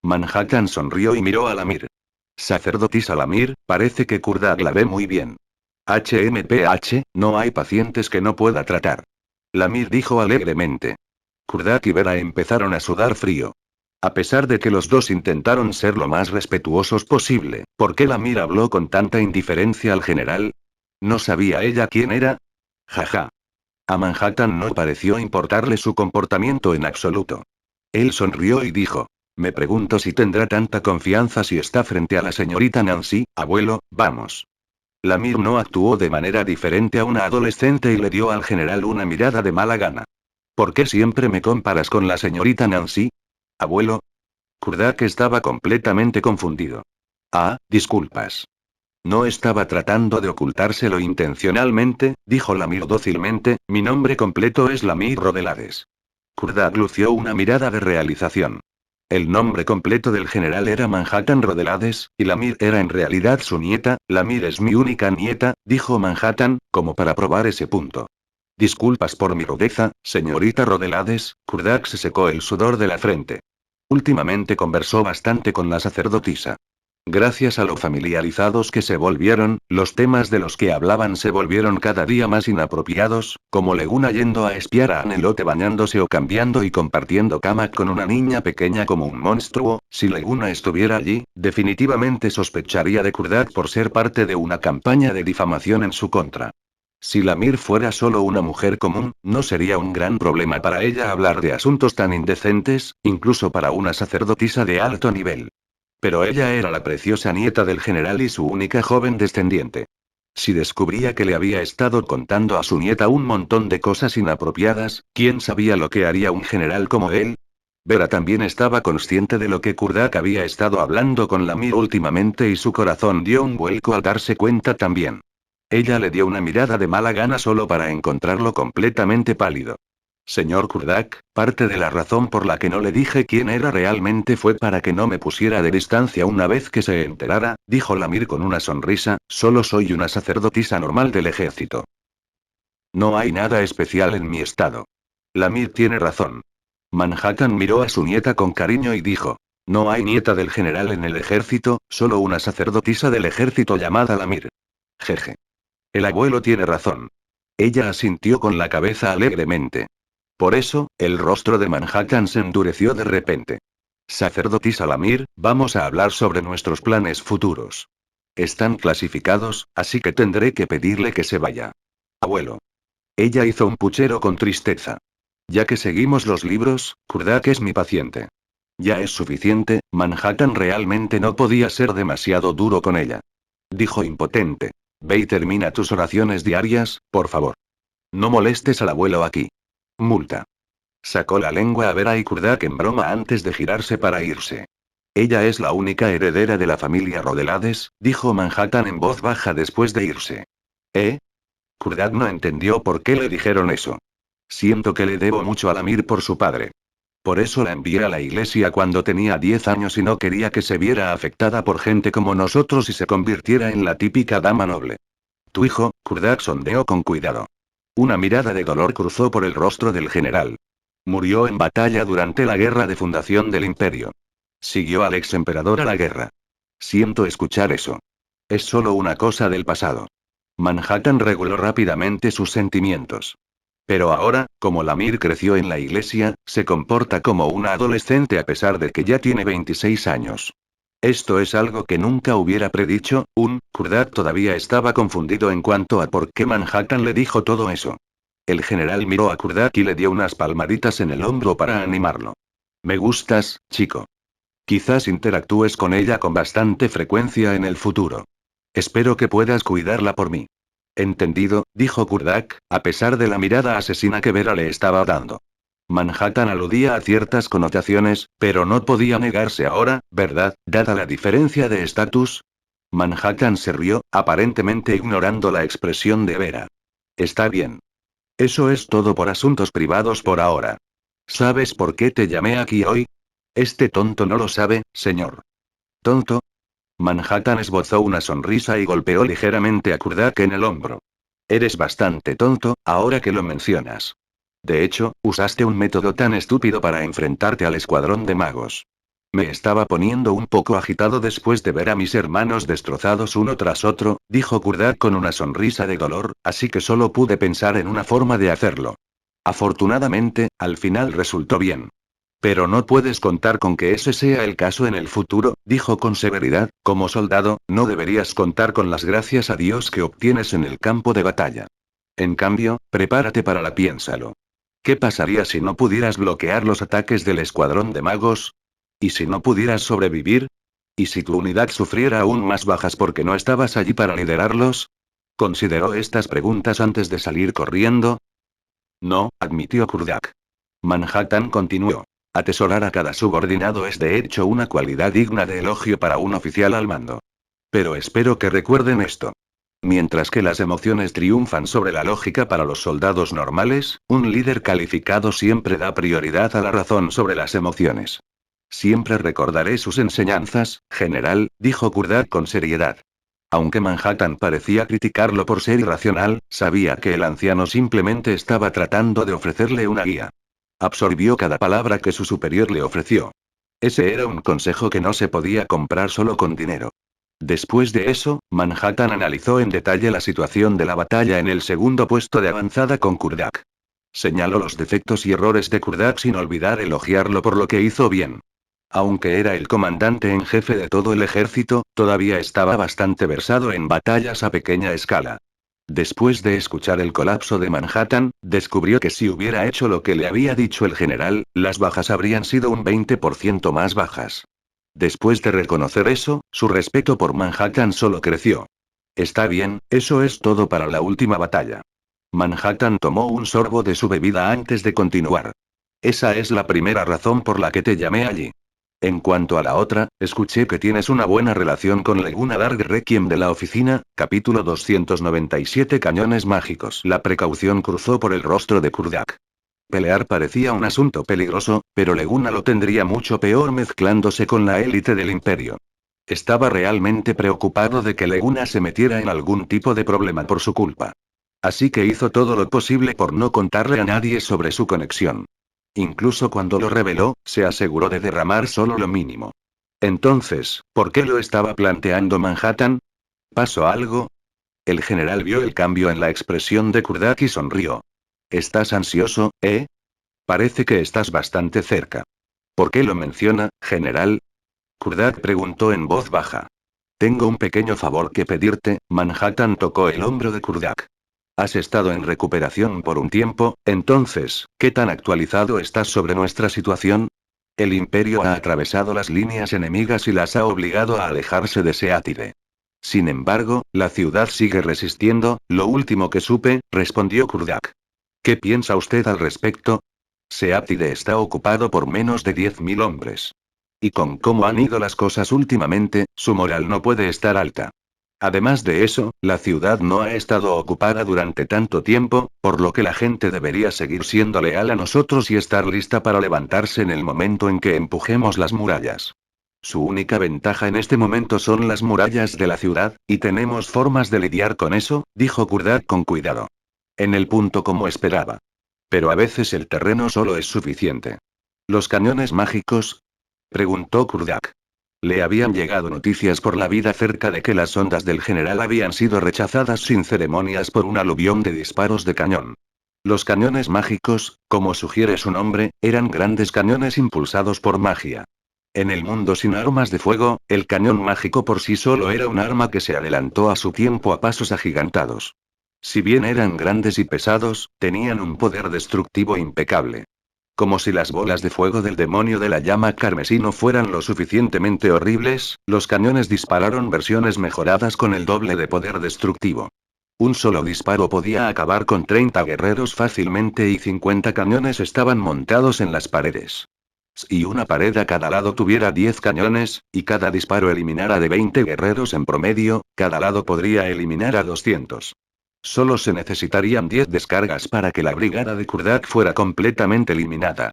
Manhattan sonrió y miró a Lamir. Sacerdotisa Lamir, parece que Kurdak la ve muy bien. HMPH, no hay pacientes que no pueda tratar. Lamir dijo alegremente. Kurdak y Vera empezaron a sudar frío. A pesar de que los dos intentaron ser lo más respetuosos posible, ¿por qué Lamir habló con tanta indiferencia al general? ¿No sabía ella quién era? Jaja. A Manhattan no pareció importarle su comportamiento en absoluto. Él sonrió y dijo. Me pregunto si tendrá tanta confianza si está frente a la señorita Nancy, abuelo, vamos. Lamir no actuó de manera diferente a una adolescente y le dio al general una mirada de mala gana. ¿Por qué siempre me comparas con la señorita Nancy? Abuelo. Kurdak estaba completamente confundido. Ah, disculpas. No estaba tratando de ocultárselo intencionalmente, dijo Lamir dócilmente, mi nombre completo es Lamir Rodelades. Kurdak lució una mirada de realización. El nombre completo del general era Manhattan Rodelades, y Lamir era en realidad su nieta. Lamir es mi única nieta, dijo Manhattan, como para probar ese punto. Disculpas por mi rudeza, señorita Rodelades. Kurdak se secó el sudor de la frente. Últimamente conversó bastante con la sacerdotisa. Gracias a lo familiarizados que se volvieron, los temas de los que hablaban se volvieron cada día más inapropiados, como Leguna yendo a espiar a Anelote bañándose o cambiando y compartiendo cama con una niña pequeña como un monstruo. Si Leguna estuviera allí, definitivamente sospecharía de Kurdak por ser parte de una campaña de difamación en su contra. Si Lamir fuera solo una mujer común, no sería un gran problema para ella hablar de asuntos tan indecentes, incluso para una sacerdotisa de alto nivel. Pero ella era la preciosa nieta del general y su única joven descendiente. Si descubría que le había estado contando a su nieta un montón de cosas inapropiadas, ¿quién sabía lo que haría un general como él? Vera también estaba consciente de lo que Kurdak había estado hablando con Lamir últimamente y su corazón dio un vuelco al darse cuenta también. Ella le dio una mirada de mala gana solo para encontrarlo completamente pálido. Señor Kurdak, parte de la razón por la que no le dije quién era realmente fue para que no me pusiera de distancia una vez que se enterara, dijo Lamir con una sonrisa, solo soy una sacerdotisa normal del ejército. No hay nada especial en mi estado. Lamir tiene razón. Manhattan miró a su nieta con cariño y dijo. No hay nieta del general en el ejército, solo una sacerdotisa del ejército llamada Lamir. Jeje. El abuelo tiene razón. Ella asintió con la cabeza alegremente. Por eso, el rostro de Manhattan se endureció de repente. Sacerdotisa Lamir, vamos a hablar sobre nuestros planes futuros. Están clasificados, así que tendré que pedirle que se vaya. Abuelo. Ella hizo un puchero con tristeza. Ya que seguimos los libros, Kurdak es mi paciente. Ya es suficiente, Manhattan realmente no podía ser demasiado duro con ella. Dijo impotente. Ve y termina tus oraciones diarias, por favor. No molestes al abuelo aquí. Multa. Sacó la lengua a Vera y Kurdak en broma antes de girarse para irse. Ella es la única heredera de la familia Rodelades, dijo Manhattan en voz baja después de irse. ¿Eh? Kurdak no entendió por qué le dijeron eso. Siento que le debo mucho a Lamir por su padre. Por eso la envié a la iglesia cuando tenía 10 años y no quería que se viera afectada por gente como nosotros y se convirtiera en la típica dama noble. Tu hijo, Kurdak sondeó con cuidado. Una mirada de dolor cruzó por el rostro del general. Murió en batalla durante la guerra de fundación del imperio. Siguió al ex emperador a la guerra. Siento escuchar eso. Es solo una cosa del pasado. Manhattan reguló rápidamente sus sentimientos. Pero ahora, como Lamir creció en la iglesia, se comporta como una adolescente a pesar de que ya tiene 26 años. Esto es algo que nunca hubiera predicho, Kurdak todavía estaba confundido en cuanto a por qué Manhattan le dijo todo eso. El general miró a Kurdak y le dio unas palmaditas en el hombro para animarlo. Me gustas, chico. Quizás interactúes con ella con bastante frecuencia en el futuro. Espero que puedas cuidarla por mí. Entendido, dijo Kurdak, a pesar de la mirada asesina que Vera le estaba dando. Manhattan aludía a ciertas connotaciones, pero no podía negarse ahora, ¿verdad?, dada la diferencia de estatus. Manhattan se rió, aparentemente ignorando la expresión de Vera. Está bien. Eso es todo por asuntos privados por ahora. ¿Sabes por qué te llamé aquí hoy? Este tonto no lo sabe, señor. ¿Tonto? Manhattan esbozó una sonrisa y golpeó ligeramente a Kurdak en el hombro. Eres bastante tonto, ahora que lo mencionas. De hecho, usaste un método tan estúpido para enfrentarte al escuadrón de magos. Me estaba poniendo un poco agitado después de ver a mis hermanos destrozados uno tras otro, dijo Kurdak con una sonrisa de dolor, así que solo pude pensar en una forma de hacerlo. Afortunadamente, al final resultó bien. Pero no puedes contar con que ese sea el caso en el futuro, dijo con severidad, como soldado, no deberías contar con las gracias a Dios que obtienes en el campo de batalla. En cambio, prepárate para la piénsalo. ¿Qué pasaría si no pudieras bloquear los ataques del escuadrón de magos? ¿Y si no pudieras sobrevivir? ¿Y si tu unidad sufriera aún más bajas porque no estabas allí para liderarlos? ¿Consideró estas preguntas antes de salir corriendo? No, admitió Kurdak. Manhattan continuó. Atesorar a cada subordinado es de hecho una cualidad digna de elogio para un oficial al mando. Pero espero que recuerden esto. Mientras que las emociones triunfan sobre la lógica para los soldados normales, un líder calificado siempre da prioridad a la razón sobre las emociones. Siempre recordaré sus enseñanzas, general, dijo Kurdak con seriedad. Aunque Manhattan parecía criticarlo por ser irracional, sabía que el anciano simplemente estaba tratando de ofrecerle una guía. Absorbió cada palabra que su superior le ofreció. Ese era un consejo que no se podía comprar solo con dinero. Después de eso, Manhattan analizó en detalle la situación de la batalla en el segundo puesto de avanzada con Kurdak. Señaló los defectos y errores de Kurdak sin olvidar elogiarlo por lo que hizo bien. Aunque era el comandante en jefe de todo el ejército, todavía estaba bastante versado en batallas a pequeña escala. Después de escuchar el colapso de Manhattan, descubrió que si hubiera hecho lo que le había dicho el general, las bajas habrían sido un 20% más bajas. Después de reconocer eso, su respeto por Manhattan solo creció. Está bien, eso es todo para la última batalla. Manhattan tomó un sorbo de su bebida antes de continuar. Esa es la primera razón por la que te llamé allí. En cuanto a la otra, escuché que tienes una buena relación con Leguna Dark Requiem de la oficina, capítulo 297 Cañones mágicos. La precaución cruzó por el rostro de Kurdak. Pelear parecía un asunto peligroso, pero Leguna lo tendría mucho peor mezclándose con la élite del imperio. Estaba realmente preocupado de que Leguna se metiera en algún tipo de problema por su culpa. Así que hizo todo lo posible por no contarle a nadie sobre su conexión. Incluso cuando lo reveló, se aseguró de derramar solo lo mínimo. Entonces, ¿por qué lo estaba planteando Manhattan? ¿Pasó algo? El general vio el cambio en la expresión de Kurdak y sonrió. ¿Estás ansioso, eh? Parece que estás bastante cerca. ¿Por qué lo menciona, general? Kurdak preguntó en voz baja. Tengo un pequeño favor que pedirte. Manhattan tocó el hombro de Kurdak. Has estado en recuperación por un tiempo, entonces, ¿qué tan actualizado estás sobre nuestra situación? El Imperio ha atravesado las líneas enemigas y las ha obligado a alejarse de Seátide. Sin embargo, la ciudad sigue resistiendo, lo último que supe, respondió Kurdak. ¿Qué piensa usted al respecto? Seátide está ocupado por menos de 10.000 hombres. Y con cómo han ido las cosas últimamente, su moral no puede estar alta. Además de eso, la ciudad no ha estado ocupada durante tanto tiempo, por lo que la gente debería seguir siendo leal a nosotros y estar lista para levantarse en el momento en que empujemos las murallas. Su única ventaja en este momento son las murallas de la ciudad, y tenemos formas de lidiar con eso, dijo Kurdak con cuidado. En el punto como esperaba. Pero a veces el terreno solo es suficiente. ¿Los cañones mágicos? Preguntó Kurdak. Le habían llegado noticias por la vida acerca de que las ondas del general habían sido rechazadas sin ceremonias por un aluvión de disparos de cañón. Los cañones mágicos, como sugiere su nombre, eran grandes cañones impulsados por magia. En el mundo sin armas de fuego, el cañón mágico por sí solo era un arma que se adelantó a su tiempo a pasos agigantados. Si bien eran grandes y pesados, tenían un poder destructivo impecable. Como si las bolas de fuego del demonio de la llama carmesí no fueran lo suficientemente horribles, los cañones dispararon versiones mejoradas con el doble de poder destructivo. Un solo disparo podía acabar con 30 guerreros fácilmente y 50 cañones estaban montados en las paredes. Si una pared a cada lado tuviera 10 cañones, y cada disparo eliminara de 20 guerreros en promedio, cada lado podría eliminar a 200. Solo se necesitarían 10 descargas para que la brigada de Kurdak fuera completamente eliminada.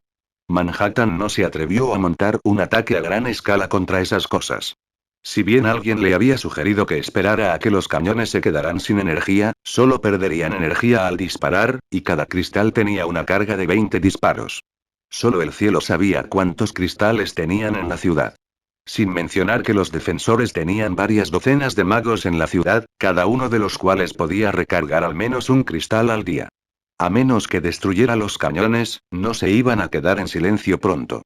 Manhattan no se atrevió a montar un ataque a gran escala contra esas cosas. Si bien alguien le había sugerido que esperara a que los cañones se quedaran sin energía, solo perderían energía al disparar, y cada cristal tenía una carga de 20 disparos. Solo el cielo sabía cuántos cristales tenían en la ciudad. Sin mencionar que los defensores tenían varias docenas de magos en la ciudad, cada uno de los cuales podía recargar al menos un cristal al día. A menos que destruyera los cañones, no se iban a quedar en silencio pronto.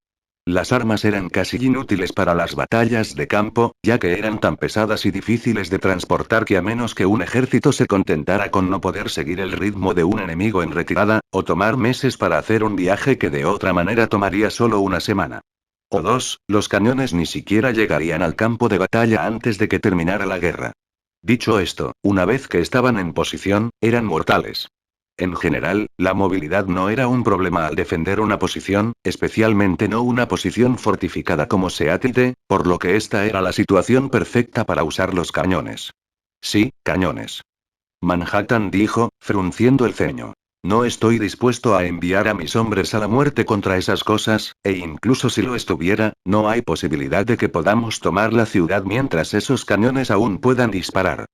Las armas eran casi inútiles para las batallas de campo, ya que eran tan pesadas y difíciles de transportar que a menos que un ejército se contentara con no poder seguir el ritmo de un enemigo en retirada, o tomar meses para hacer un viaje que de otra manera tomaría solo una semana. O dos, los cañones ni siquiera llegarían al campo de batalla antes de que terminara la guerra. Dicho esto, una vez que estaban en posición, eran mortales. En general, la movilidad no era un problema al defender una posición, especialmente no una posición fortificada como Seattle, por lo que esta era la situación perfecta para usar los cañones. Sí, cañones. Manhattan dijo, frunciendo el ceño. No estoy dispuesto a enviar a mis hombres a la muerte contra esas cosas, e incluso si lo estuviera, no hay posibilidad de que podamos tomar la ciudad mientras esos cañones aún puedan disparar.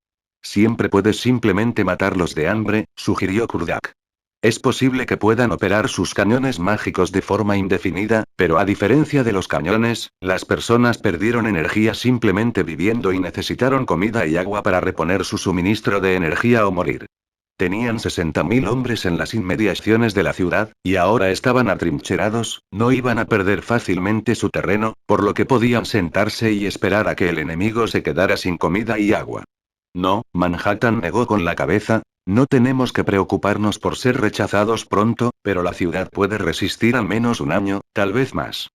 Siempre puedes simplemente matarlos de hambre, sugirió Kurdak. Es posible que puedan operar sus cañones mágicos de forma indefinida, pero a diferencia de los cañones, las personas perdieron energía simplemente viviendo y necesitaron comida y agua para reponer su suministro de energía o morir. Tenían 60.000 hombres en las inmediaciones de la ciudad, y ahora estaban atrincherados, no iban a perder fácilmente su terreno, por lo que podían sentarse y esperar a que el enemigo se quedara sin comida y agua. No, Manhattan negó con la cabeza, no tenemos que preocuparnos por ser rechazados pronto, pero la ciudad puede resistir al menos un año, tal vez más.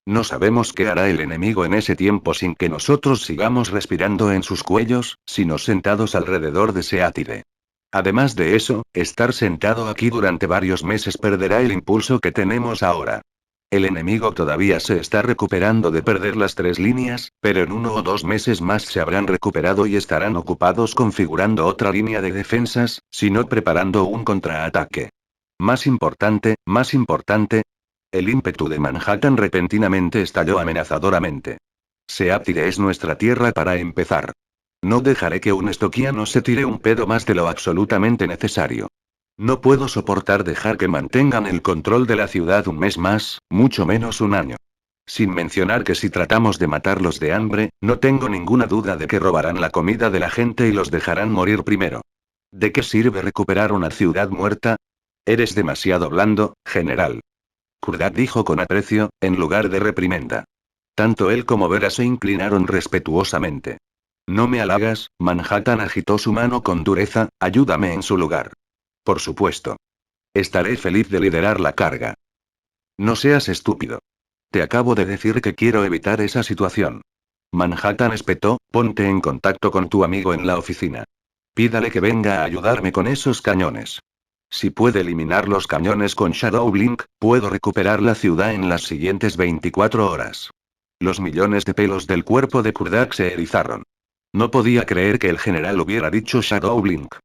No sabemos qué hará el enemigo en ese tiempo sin que nosotros sigamos respirando en sus cuellos, sino sentados alrededor de Seattle. Además de eso, estar sentado aquí durante varios meses perderá el impulso que tenemos ahora. El enemigo todavía se está recuperando de perder las 3 líneas, pero en 1 o 2 meses más se habrán recuperado y estarán ocupados configurando otra línea de defensas, sino preparando un contraataque. Más importante. El ímpetu de Manhattan repentinamente estalló amenazadoramente. Seattle es nuestra tierra para empezar. No dejaré que un estoquiano se tire un pedo más de lo absolutamente necesario. No puedo soportar dejar que mantengan el control de la ciudad un mes más, mucho menos un año. Sin mencionar que si tratamos de matarlos de hambre, no tengo ninguna duda de que robarán la comida de la gente y los dejarán morir primero. ¿De qué sirve recuperar una ciudad muerta? Eres demasiado blando, general. Kurdak dijo con aprecio, en lugar de reprimenda. Tanto él como Vera se inclinaron respetuosamente. No me halagas, Manhattan agitó su mano con dureza, ayúdame en su lugar. Por supuesto. Estaré feliz de liderar la carga. No seas estúpido. Te acabo de decir que quiero evitar esa situación. Manhattan espetó, ponte en contacto con tu amigo en la oficina. Pídale que venga a ayudarme con esos cañones. Si puede eliminar los cañones con Shadow Blink, puedo recuperar la ciudad en las siguientes 24 horas. Los millones de pelos del cuerpo de Kurdak se erizaron. No podía creer que el general hubiera dicho Shadow Blink.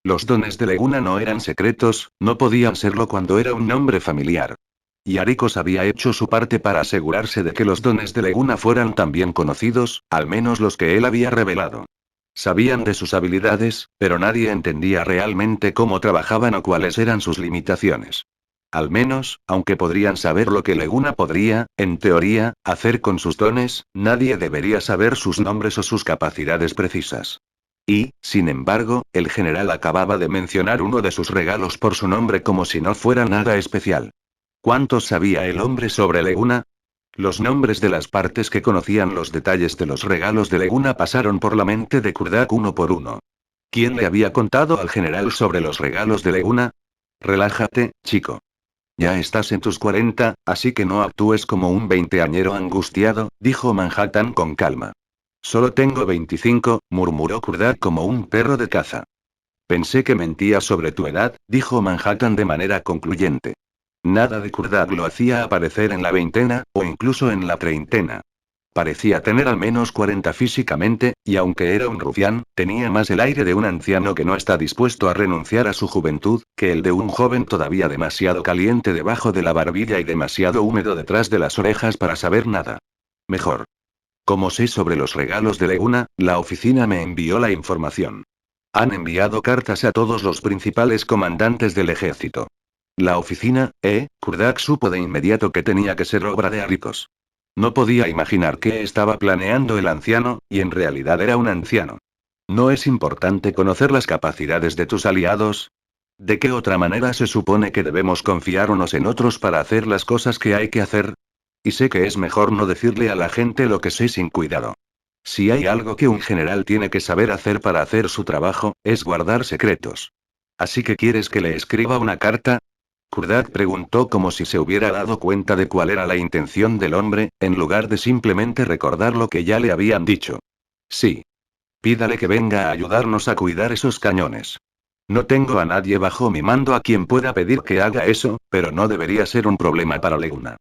Los dones de Leguna no eran secretos, no podían serlo cuando era un nombre familiar. Y Arikos había hecho su parte para asegurarse de que los dones de Leguna fueran también conocidos, al menos los que él había revelado. Sabían de sus habilidades, pero nadie entendía realmente cómo trabajaban o cuáles eran sus limitaciones. Al menos, aunque podrían saber lo que Leguna podría, en teoría, hacer con sus dones, nadie debería saber sus nombres o sus capacidades precisas. Y, sin embargo, el general acababa de mencionar uno de sus regalos por su nombre como si no fuera nada especial. ¿Cuánto sabía el hombre sobre Leguna? Los nombres de las partes que conocían los detalles de los regalos de Leguna pasaron por la mente de Kurdak uno por uno. ¿Quién le había contado al general sobre los regalos de Leguna? Relájate, chico. Ya estás en tus 40, así que no actúes como un veinteañero angustiado, dijo Manhattan con calma. Solo tengo 25, murmuró Kurdak como un perro de caza. Pensé que mentías sobre tu edad, dijo Manhattan de manera concluyente. Nada de Kurdak lo hacía aparecer en la veintena, o incluso en la treintena. Parecía tener al menos 40 físicamente, y aunque era un rufián, tenía más el aire de un anciano que no está dispuesto a renunciar a su juventud, que el de un joven todavía demasiado caliente debajo de la barbilla y demasiado húmedo detrás de las orejas para saber nada. Mejor. Como sé sobre los regalos de Leguna, la oficina me envió la información. Han enviado cartas a todos los principales comandantes del ejército. La oficina, Kurdak supo de inmediato que tenía que ser obra de Arikos. No podía imaginar qué estaba planeando el anciano, y en realidad era un anciano. ¿No es importante conocer las capacidades de tus aliados? ¿De qué otra manera se supone que debemos confiar unos en otros para hacer las cosas que hay que hacer? Y sé que es mejor no decirle a la gente lo que sé sin cuidado. Si hay algo que un general tiene que saber hacer para hacer su trabajo, es guardar secretos. ¿Así que quieres que le escriba una carta? Kurdak preguntó como si se hubiera dado cuenta de cuál era la intención del hombre, en lugar de simplemente recordar lo que ya le habían dicho. Sí. Pídale que venga a ayudarnos a cuidar esos cañones. No tengo a nadie bajo mi mando a quien pueda pedir que haga eso, pero no debería ser un problema para Leguna.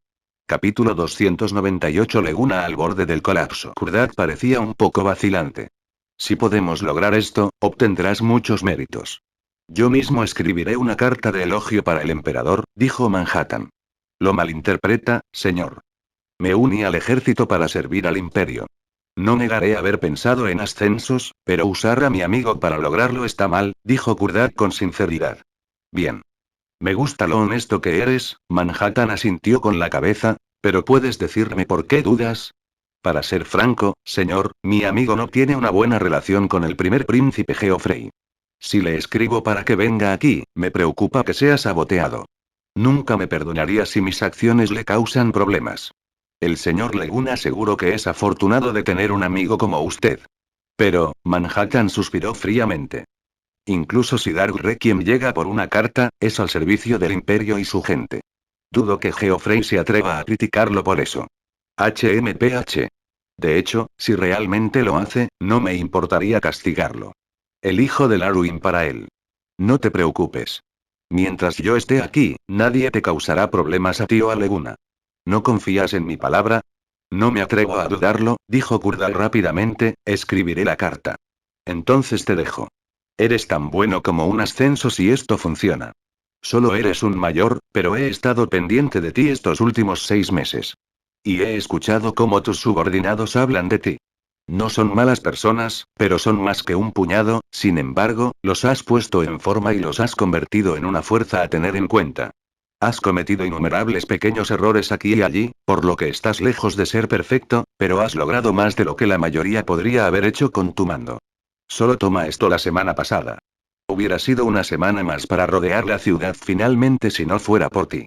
Capítulo 298. Leguna al borde del colapso. Kurdak parecía un poco vacilante. Si podemos lograr esto, obtendrás muchos méritos. Yo mismo escribiré una carta de elogio para el emperador, dijo Manhattan. Lo malinterpreta, señor. Me uní al ejército para servir al imperio. No negaré haber pensado en ascensos, pero usar a mi amigo para lograrlo está mal, dijo Kurdak con sinceridad. Bien. Me gusta lo honesto que eres, Manhattan asintió con la cabeza, pero ¿puedes decirme por qué dudas? Para ser franco, señor, mi amigo no tiene una buena relación con el primer príncipe Geoffrey. Si le escribo para que venga aquí, me preocupa que sea saboteado. Nunca me perdonaría si mis acciones le causan problemas. El señor Leguna seguro que es afortunado de tener un amigo como usted. Pero, Manhattan suspiró fríamente. Incluso si Dark Requiem llega por una carta, es al servicio del imperio y su gente. Dudo que Geoffrey se atreva a criticarlo por eso. HMPH. De hecho, si realmente lo hace, no me importaría castigarlo. El hijo de Laruin para él. No te preocupes. Mientras yo esté aquí, nadie te causará problemas a ti o a Leguna. ¿No confías en mi palabra? No me atrevo a dudarlo, dijo Kurdak rápidamente, escribiré la carta. Entonces te dejo. Eres tan bueno como un ascenso si esto funciona. Solo eres un mayor, pero he estado pendiente de ti estos últimos 6 meses. Y he escuchado cómo tus subordinados hablan de ti. No son malas personas, pero son más que un puñado, sin embargo, los has puesto en forma y los has convertido en una fuerza a tener en cuenta. Has cometido innumerables pequeños errores aquí y allí, por lo que estás lejos de ser perfecto, pero has logrado más de lo que la mayoría podría haber hecho con tu mando. Solo toma esto la semana pasada. Hubiera sido una semana más para rodear la ciudad finalmente si no fuera por ti.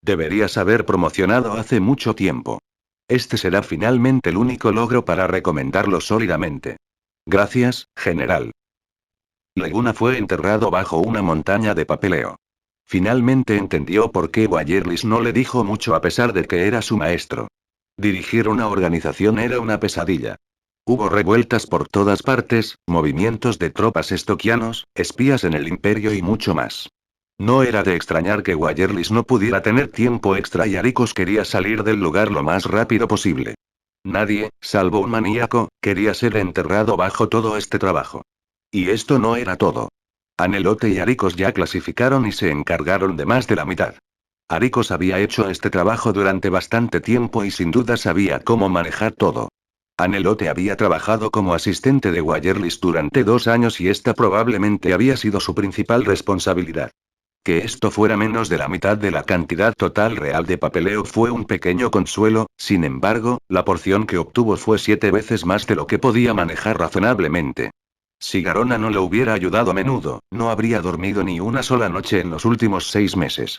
Deberías haber promocionado hace mucho tiempo. Este será finalmente el único logro para recomendarlo sólidamente. Gracias, general. Leguna fue enterrado bajo una montaña de papeleo. Finalmente entendió por qué Wayerlis no le dijo mucho a pesar de que era su maestro. Dirigir una organización era una pesadilla. Hubo revueltas por todas partes, movimientos de tropas estoquianos, espías en el imperio y mucho más. No era de extrañar que Wayerlis no pudiera tener tiempo extra y Arikos quería salir del lugar lo más rápido posible. Nadie, salvo un maníaco, quería ser enterrado bajo todo este trabajo. Y esto no era todo. Anelote y Arikos ya clasificaron y se encargaron de más de la mitad. Arikos había hecho este trabajo durante bastante tiempo y sin duda sabía cómo manejar todo. Anelote había trabajado como asistente de Wayerlis durante 2 años y esta probablemente había sido su principal responsabilidad. Que esto fuera menos de la mitad de la cantidad total real de papeleo fue un pequeño consuelo, sin embargo, la porción que obtuvo fue 7 veces más de lo que podía manejar razonablemente. Si Garona no le hubiera ayudado a menudo, no habría dormido ni una sola noche en los últimos 6 meses.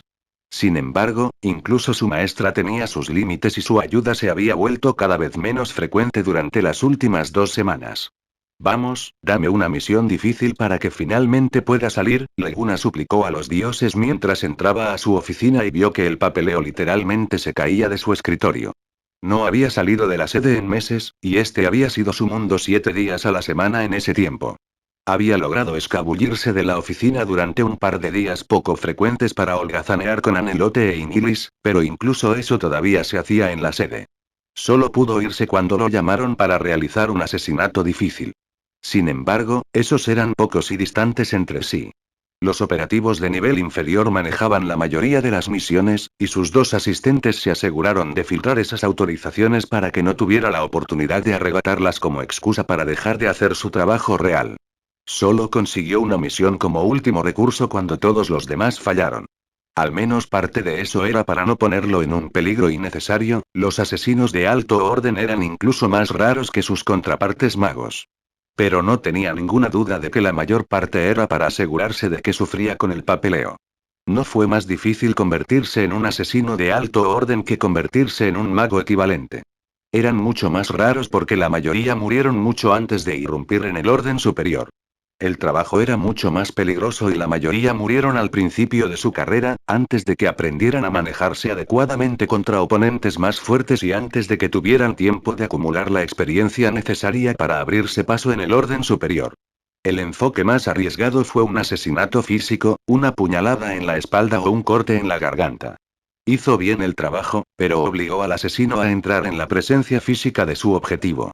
Sin embargo, incluso su maestra tenía sus límites y su ayuda se había vuelto cada vez menos frecuente durante las últimas 2 semanas. Vamos, dame una misión difícil para que finalmente pueda salir, Leguna suplicó a los dioses mientras entraba a su oficina y vio que el papeleo literalmente se caía de su escritorio. No había salido de la sede en meses, y este había sido su mundo 7 días a la semana en ese tiempo. Había logrado escabullirse de la oficina durante un par de días poco frecuentes para holgazanear con Anelote e Inilis, pero incluso eso todavía se hacía en la sede. Solo pudo irse cuando lo llamaron para realizar un asesinato difícil. Sin embargo, esos eran pocos y distantes entre sí. Los operativos de nivel inferior manejaban la mayoría de las misiones, y sus 2 asistentes se aseguraron de filtrar esas autorizaciones para que no tuviera la oportunidad de arrebatarlas como excusa para dejar de hacer su trabajo real. Solo consiguió una misión como último recurso cuando todos los demás fallaron. Al menos parte de eso era para no ponerlo en un peligro innecesario, los asesinos de alto orden eran incluso más raros que sus contrapartes magos. Pero no tenía ninguna duda de que la mayor parte era para asegurarse de que sufría con el papeleo. No fue más difícil convertirse en un asesino de alto orden que convertirse en un mago equivalente. Eran mucho más raros porque la mayoría murieron mucho antes de irrumpir en el orden superior. El trabajo era mucho más peligroso y la mayoría murieron al principio de su carrera, antes de que aprendieran a manejarse adecuadamente contra oponentes más fuertes y antes de que tuvieran tiempo de acumular la experiencia necesaria para abrirse paso en el orden superior. El enfoque más arriesgado fue un asesinato físico, una puñalada en la espalda o un corte en la garganta. Hizo bien el trabajo, pero obligó al asesino a entrar en la presencia física de su objetivo.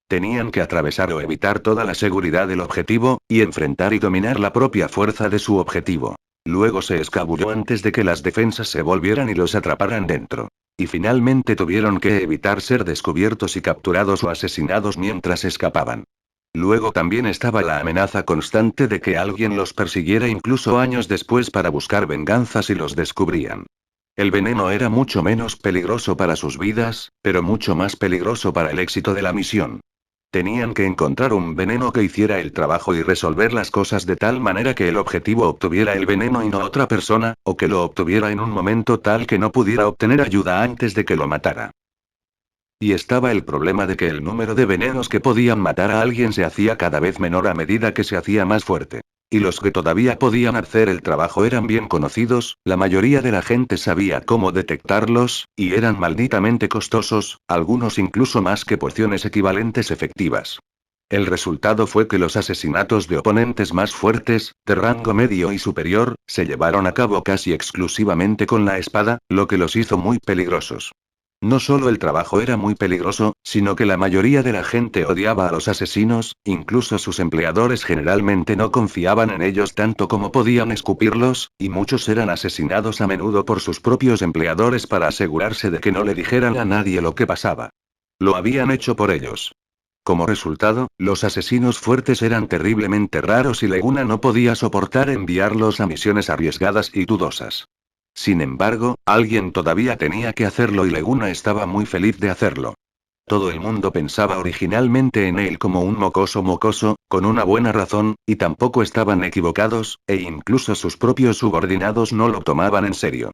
Tenían que atravesar o evitar toda la seguridad del objetivo, y enfrentar y dominar la propia fuerza de su objetivo. Luego se escabulló antes de que las defensas se volvieran y los atraparan dentro. Y finalmente tuvieron que evitar ser descubiertos y capturados o asesinados mientras escapaban. Luego también estaba la amenaza constante de que alguien los persiguiera incluso años después para buscar venganza si los descubrían. El veneno era mucho menos peligroso para sus vidas, pero mucho más peligroso para el éxito de la misión. Tenían que encontrar un veneno que hiciera el trabajo y resolver las cosas de tal manera que el objetivo obtuviera el veneno y no otra persona, o que lo obtuviera en un momento tal que no pudiera obtener ayuda antes de que lo matara. Y estaba el problema de que el número de venenos que podían matar a alguien se hacía cada vez menor a medida que se hacía más fuerte. Y los que todavía podían hacer el trabajo eran bien conocidos, la mayoría de la gente sabía cómo detectarlos, y eran malditamente costosos, algunos incluso más que pociones equivalentes efectivas. El resultado fue que los asesinatos de oponentes más fuertes, de rango medio y superior, se llevaron a cabo casi exclusivamente con la espada, lo que los hizo muy peligrosos. No solo el trabajo era muy peligroso, sino que la mayoría de la gente odiaba a los asesinos, incluso sus empleadores generalmente no confiaban en ellos tanto como podían escupirlos, y muchos eran asesinados a menudo por sus propios empleadores para asegurarse de que no le dijeran a nadie lo que pasaba. Lo habían hecho por ellos. Como resultado, los asesinos fuertes eran terriblemente raros y Leguna no podía soportar enviarlos a misiones arriesgadas y dudosas. Sin embargo, alguien todavía tenía que hacerlo y Leguna estaba muy feliz de hacerlo. Todo el mundo pensaba originalmente en él como un mocoso, con una buena razón, y tampoco estaban equivocados, e incluso sus propios subordinados no lo tomaban en serio.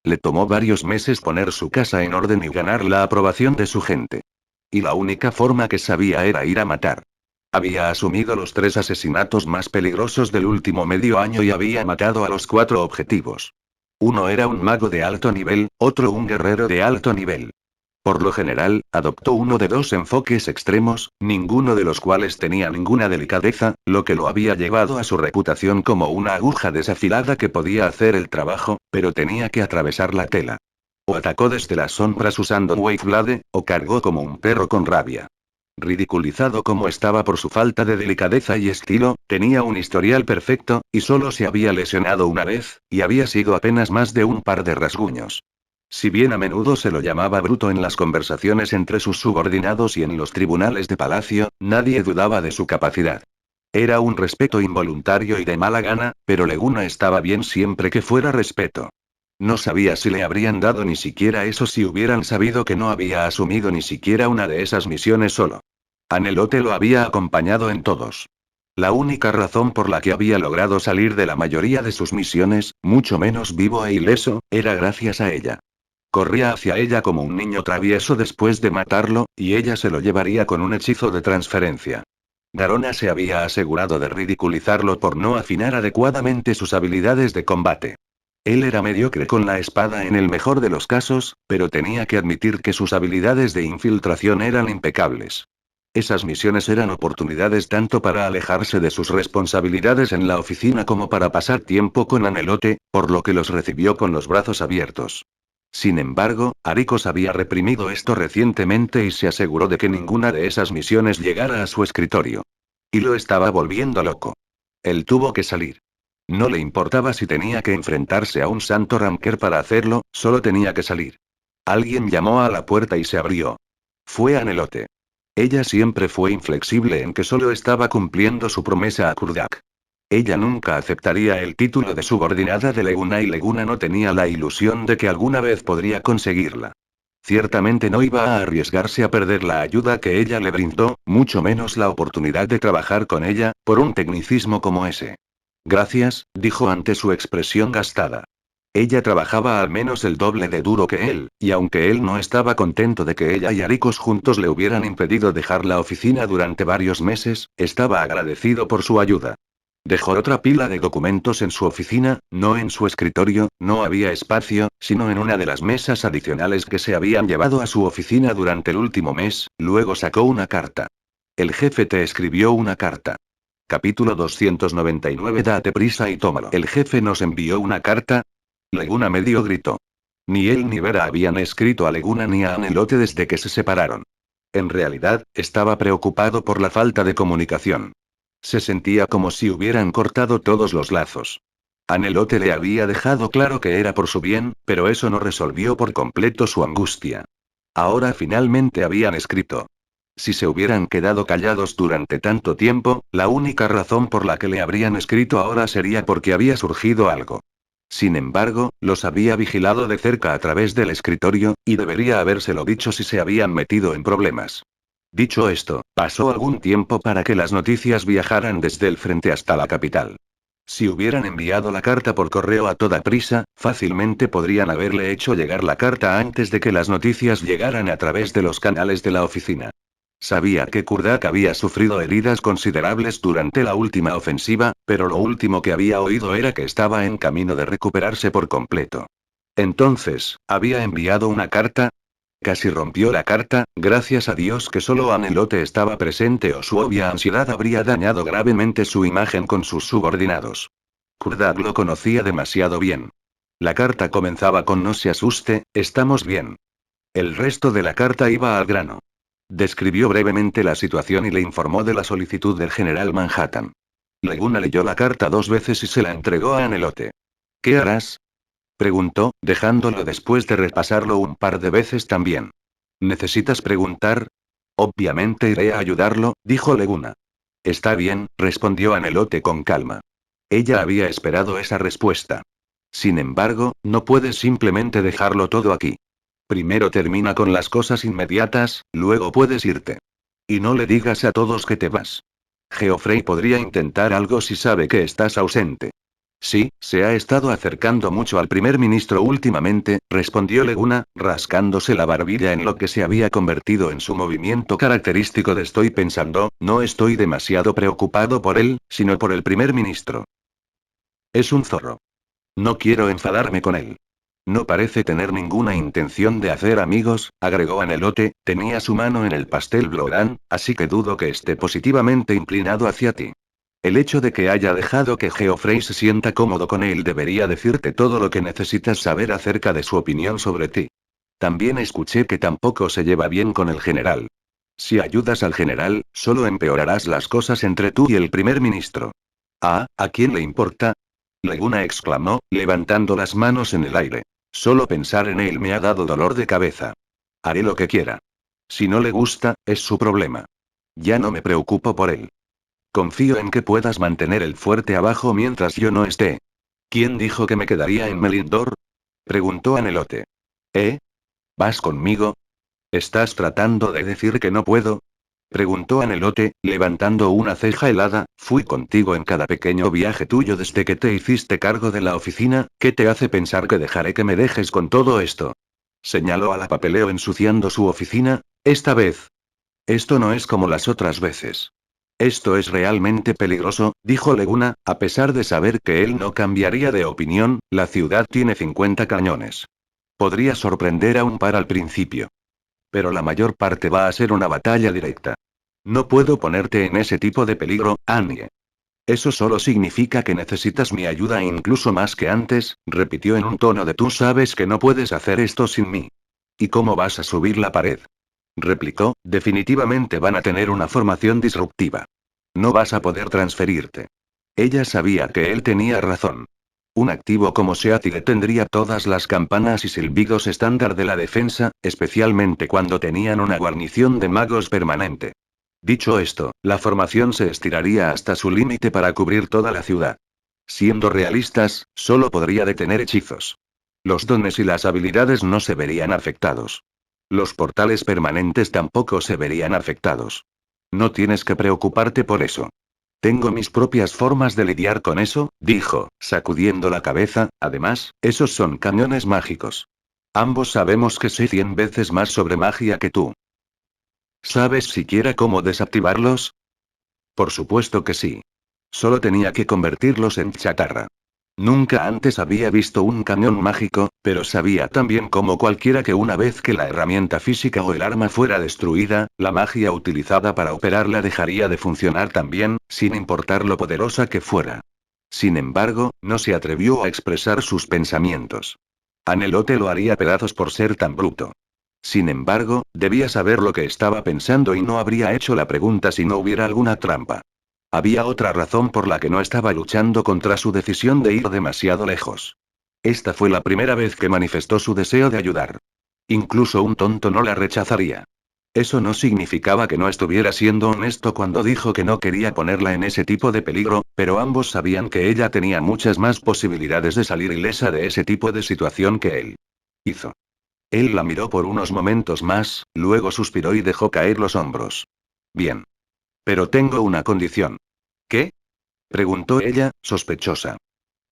Le tomó varios meses poner su casa en orden y ganar la aprobación de su gente. Y la única forma que sabía era ir a matar. Había asumido los 3 asesinatos más peligrosos del último medio año y había matado a los 4 objetivos. Uno era un mago de alto nivel, otro un guerrero de alto nivel. Por lo general, adoptó uno de 2 enfoques extremos, ninguno de los cuales tenía ninguna delicadeza, lo que lo había llevado a su reputación como una aguja desafilada que podía hacer el trabajo, pero tenía que atravesar la tela. O atacó desde las sombras usando Waveblade, o cargó como un perro con rabia. Ridiculizado como estaba por su falta de delicadeza y estilo, tenía un historial perfecto, y solo se había lesionado una vez, y había sido apenas más de un par de rasguños. Si bien a menudo se lo llamaba bruto en las conversaciones entre sus subordinados y en los tribunales de palacio, nadie dudaba de su capacidad. Era un respeto involuntario y de mala gana, pero Leguna estaba bien siempre que fuera respeto. No sabía si le habrían dado ni siquiera eso si hubieran sabido que no había asumido ni siquiera una de esas misiones solo. Anelote lo había acompañado en todos. La única razón por la que había logrado salir de la mayoría de sus misiones, mucho menos vivo e ileso, era gracias a ella. Corría hacia ella como un niño travieso después de matarlo, y ella se lo llevaría con un hechizo de transferencia. Garona se había asegurado de ridiculizarlo por no afinar adecuadamente sus habilidades de combate. Él era mediocre con la espada en el mejor de los casos, pero tenía que admitir que sus habilidades de infiltración eran impecables. Esas misiones eran oportunidades tanto para alejarse de sus responsabilidades en la oficina como para pasar tiempo con Anelote, por lo que los recibió con los brazos abiertos. Sin embargo, Aricos había reprimido esto recientemente y se aseguró de que ninguna de esas misiones llegara a su escritorio. Y lo estaba volviendo loco. Él tuvo que salir. No le importaba si tenía que enfrentarse a un santo Ranker para hacerlo, solo tenía que salir. Alguien llamó a la puerta y se abrió. Fue Anelote. Ella siempre fue inflexible en que solo estaba cumpliendo su promesa a Kurdak. Ella nunca aceptaría el título de subordinada de Leguna y Leguna no tenía la ilusión de que alguna vez podría conseguirla. Ciertamente no iba a arriesgarse a perder la ayuda que ella le brindó, mucho menos la oportunidad de trabajar con ella, por un tecnicismo como ese. Gracias, dijo ante su expresión gastada. Ella trabajaba al menos el doble de duro que él, y aunque él no estaba contento de que ella y Aricos juntos le hubieran impedido dejar la oficina durante varios meses, estaba agradecido por su ayuda. Dejó otra pila de documentos en su oficina, no en su escritorio, no había espacio, sino en una de las mesas adicionales que se habían llevado a su oficina durante el último mes, luego sacó una carta. El jefe te escribió una carta. Capítulo 299. Date prisa y tómalo. El jefe nos envió una carta. Leguna medio gritó. Ni él ni Vera habían escrito a Leguna ni a Anelote desde que se separaron. En realidad, estaba preocupado por la falta de comunicación. Se sentía como si hubieran cortado todos los lazos. Anelote le había dejado claro que era por su bien, pero eso no resolvió por completo su angustia. Ahora finalmente habían escrito. Si se hubieran quedado callados durante tanto tiempo, la única razón por la que le habrían escrito ahora sería porque había surgido algo. Sin embargo, los había vigilado de cerca a través del escritorio, y debería habérselo dicho si se habían metido en problemas. Dicho esto, pasó algún tiempo para que las noticias viajaran desde el frente hasta la capital. Si hubieran enviado la carta por correo a toda prisa, fácilmente podrían haberle hecho llegar la carta antes de que las noticias llegaran a través de los canales de la oficina. Sabía que Kurdak había sufrido heridas considerables durante la última ofensiva, pero lo último que había oído era que estaba en camino de recuperarse por completo. Entonces, ¿había enviado una carta? Casi rompió la carta, gracias a Dios que solo Anelote estaba presente o su obvia ansiedad habría dañado gravemente su imagen con sus subordinados. Kurdak lo conocía demasiado bien. La carta comenzaba con no se asuste, estamos bien. El resto de la carta iba al grano. Describió brevemente la situación y le informó de la solicitud del general Manhattan. Leguna leyó la carta 2 veces y se la entregó a Anelote. ¿Qué harás? Preguntó, dejándolo después de repasarlo un par de veces también. ¿Necesitas preguntar? Obviamente iré a ayudarlo, dijo Leguna. Está bien, respondió Anelote con calma. Ella había esperado esa respuesta. Sin embargo, no puedes simplemente dejarlo todo aquí. Primero termina con las cosas inmediatas, luego puedes irte. Y no le digas a todos que te vas. Geoffrey podría intentar algo si sabe que estás ausente. Sí, se ha estado acercando mucho al primer ministro últimamente, respondió Leguna, rascándose la barbilla en lo que se había convertido en su movimiento característico de estoy pensando, no estoy demasiado preocupado por él, sino por el primer ministro. Es un zorro. No quiero enfadarme con él. No parece tener ninguna intención de hacer amigos, agregó Anelote, tenía su mano en el pastel Bloran, así que dudo que esté positivamente inclinado hacia ti. El hecho de que haya dejado que Geoffrey se sienta cómodo con él debería decirte todo lo que necesitas saber acerca de su opinión sobre ti. También escuché que tampoco se lleva bien con el general. Si ayudas al general, solo empeorarás las cosas entre tú y el primer ministro. Ah, ¿a quién le importa? Leguna exclamó, levantando las manos en el aire. Solo pensar en él me ha dado dolor de cabeza. Haré lo que quiera. Si no le gusta, es su problema. Ya no me preocupo por él. Confío en que puedas mantener el fuerte abajo mientras yo no esté. ¿Quién dijo que me quedaría en Melindor? Preguntó Anelote. ¿Eh? ¿Vas conmigo? ¿Estás tratando de decir que no puedo? Preguntó Anelote, levantando una ceja helada. Fui contigo en cada pequeño viaje tuyo desde que te hiciste cargo de la oficina. ¿Qué te hace pensar que dejaré que me dejes con todo esto? Señaló a la papeleo ensuciando su oficina. Esta vez. Esto no es como las otras veces. Esto es realmente peligroso, dijo Leguna, a pesar de saber que él no cambiaría de opinión. La ciudad tiene 50 cañones. Podría sorprender a un par al principio. Pero la mayor parte va a ser una batalla directa. No puedo ponerte en ese tipo de peligro, Annie. Eso solo significa que necesitas mi ayuda incluso más que antes, repitió en un tono de tú sabes que no puedes hacer esto sin mí. ¿Y cómo vas a subir la pared? Replicó, definitivamente van a tener una formación disruptiva. No vas a poder transferirte. Ella sabía que él tenía razón. Un activo como Seattle tendría todas las campanas y silbidos estándar de la defensa, especialmente cuando tenían una guarnición de magos permanente. Dicho esto, la formación se estiraría hasta su límite para cubrir toda la ciudad. Siendo realistas, solo podría detener hechizos. Los dones y las habilidades no se verían afectados. Los portales permanentes tampoco se verían afectados. No tienes que preocuparte por eso. Tengo mis propias formas de lidiar con eso, dijo, sacudiendo la cabeza. Además, esos son cañones mágicos. Ambos sabemos que sé 100 veces más sobre magia que tú. ¿Sabes siquiera cómo desactivarlos? Por supuesto que sí. Solo tenía que convertirlos en chatarra. Nunca antes había visto un cañón mágico, pero sabía también como cualquiera que una vez que la herramienta física o el arma fuera destruida, la magia utilizada para operarla dejaría de funcionar también, sin importar lo poderosa que fuera. Sin embargo, no se atrevió a expresar sus pensamientos. Anelote lo haría pedazos por ser tan bruto. Sin embargo, debía saber lo que estaba pensando y no habría hecho la pregunta si no hubiera alguna trampa. Había otra razón por la que no estaba luchando contra su decisión de ir demasiado lejos. Esta fue la primera vez que manifestó su deseo de ayudar. Incluso un tonto no la rechazaría. Eso no significaba que no estuviera siendo honesto cuando dijo que no quería ponerla en ese tipo de peligro, pero ambos sabían que ella tenía muchas más posibilidades de salir ilesa de ese tipo de situación que él. Hizo. Él la miró por unos momentos más, luego suspiró y dejó caer los hombros. Bien. Pero tengo una condición. ¿Qué? Preguntó ella, sospechosa.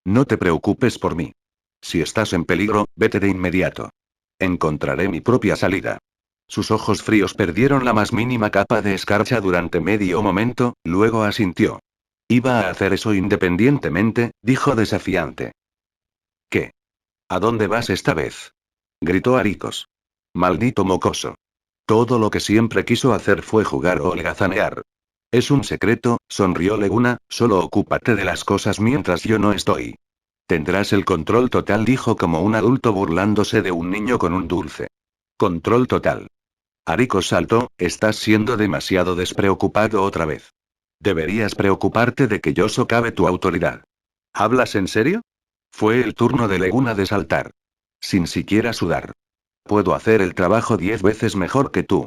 No te preocupes por mí. Si estás en peligro, vete de inmediato. Encontraré mi propia salida. Sus ojos fríos perdieron la más mínima capa de escarcha durante medio momento, luego asintió. Iba a hacer eso independientemente, dijo desafiante. ¿Qué? ¿A dónde vas esta vez? Gritó Aricos. Maldito mocoso. Todo lo que siempre quiso hacer fue jugar o holgazanear. Es un secreto, sonrió Leguna, solo ocúpate de las cosas mientras yo no estoy. Tendrás el control total, dijo como un adulto burlándose de un niño con un dulce. Control total. Aricos saltó, estás siendo demasiado despreocupado otra vez. Deberías preocuparte de que yo socave tu autoridad. ¿Hablas en serio? Fue el turno de Leguna de saltar. Sin siquiera sudar. Puedo hacer el trabajo 10 veces mejor que tú.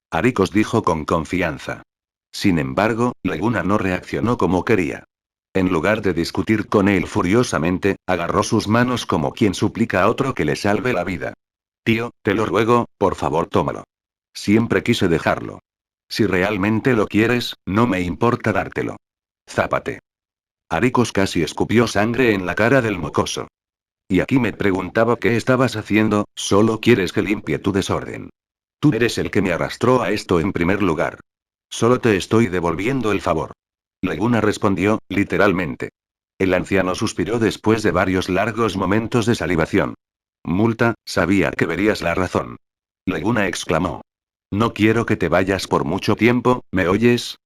Aricos dijo con confianza. Sin embargo, Leguna no reaccionó como quería. En lugar de discutir con él furiosamente, agarró sus manos como quien suplica a otro que le salve la vida. Tío, te lo ruego, por favor tómalo. Siempre quise dejarlo. Si realmente lo quieres, no me importa dártelo. Zápate. Aricos casi escupió sangre en la cara del mocoso. Y aquí me preguntaba qué estabas haciendo, solo quieres que limpie tu desorden. Tú eres el que me arrastró a esto en primer lugar. Solo te estoy devolviendo el favor. Leguna respondió, literalmente. El anciano suspiró después de varios largos momentos de salivación. Multa, sabía que verías la razón. Leguna exclamó. No quiero que te vayas por mucho tiempo, ¿me oyes?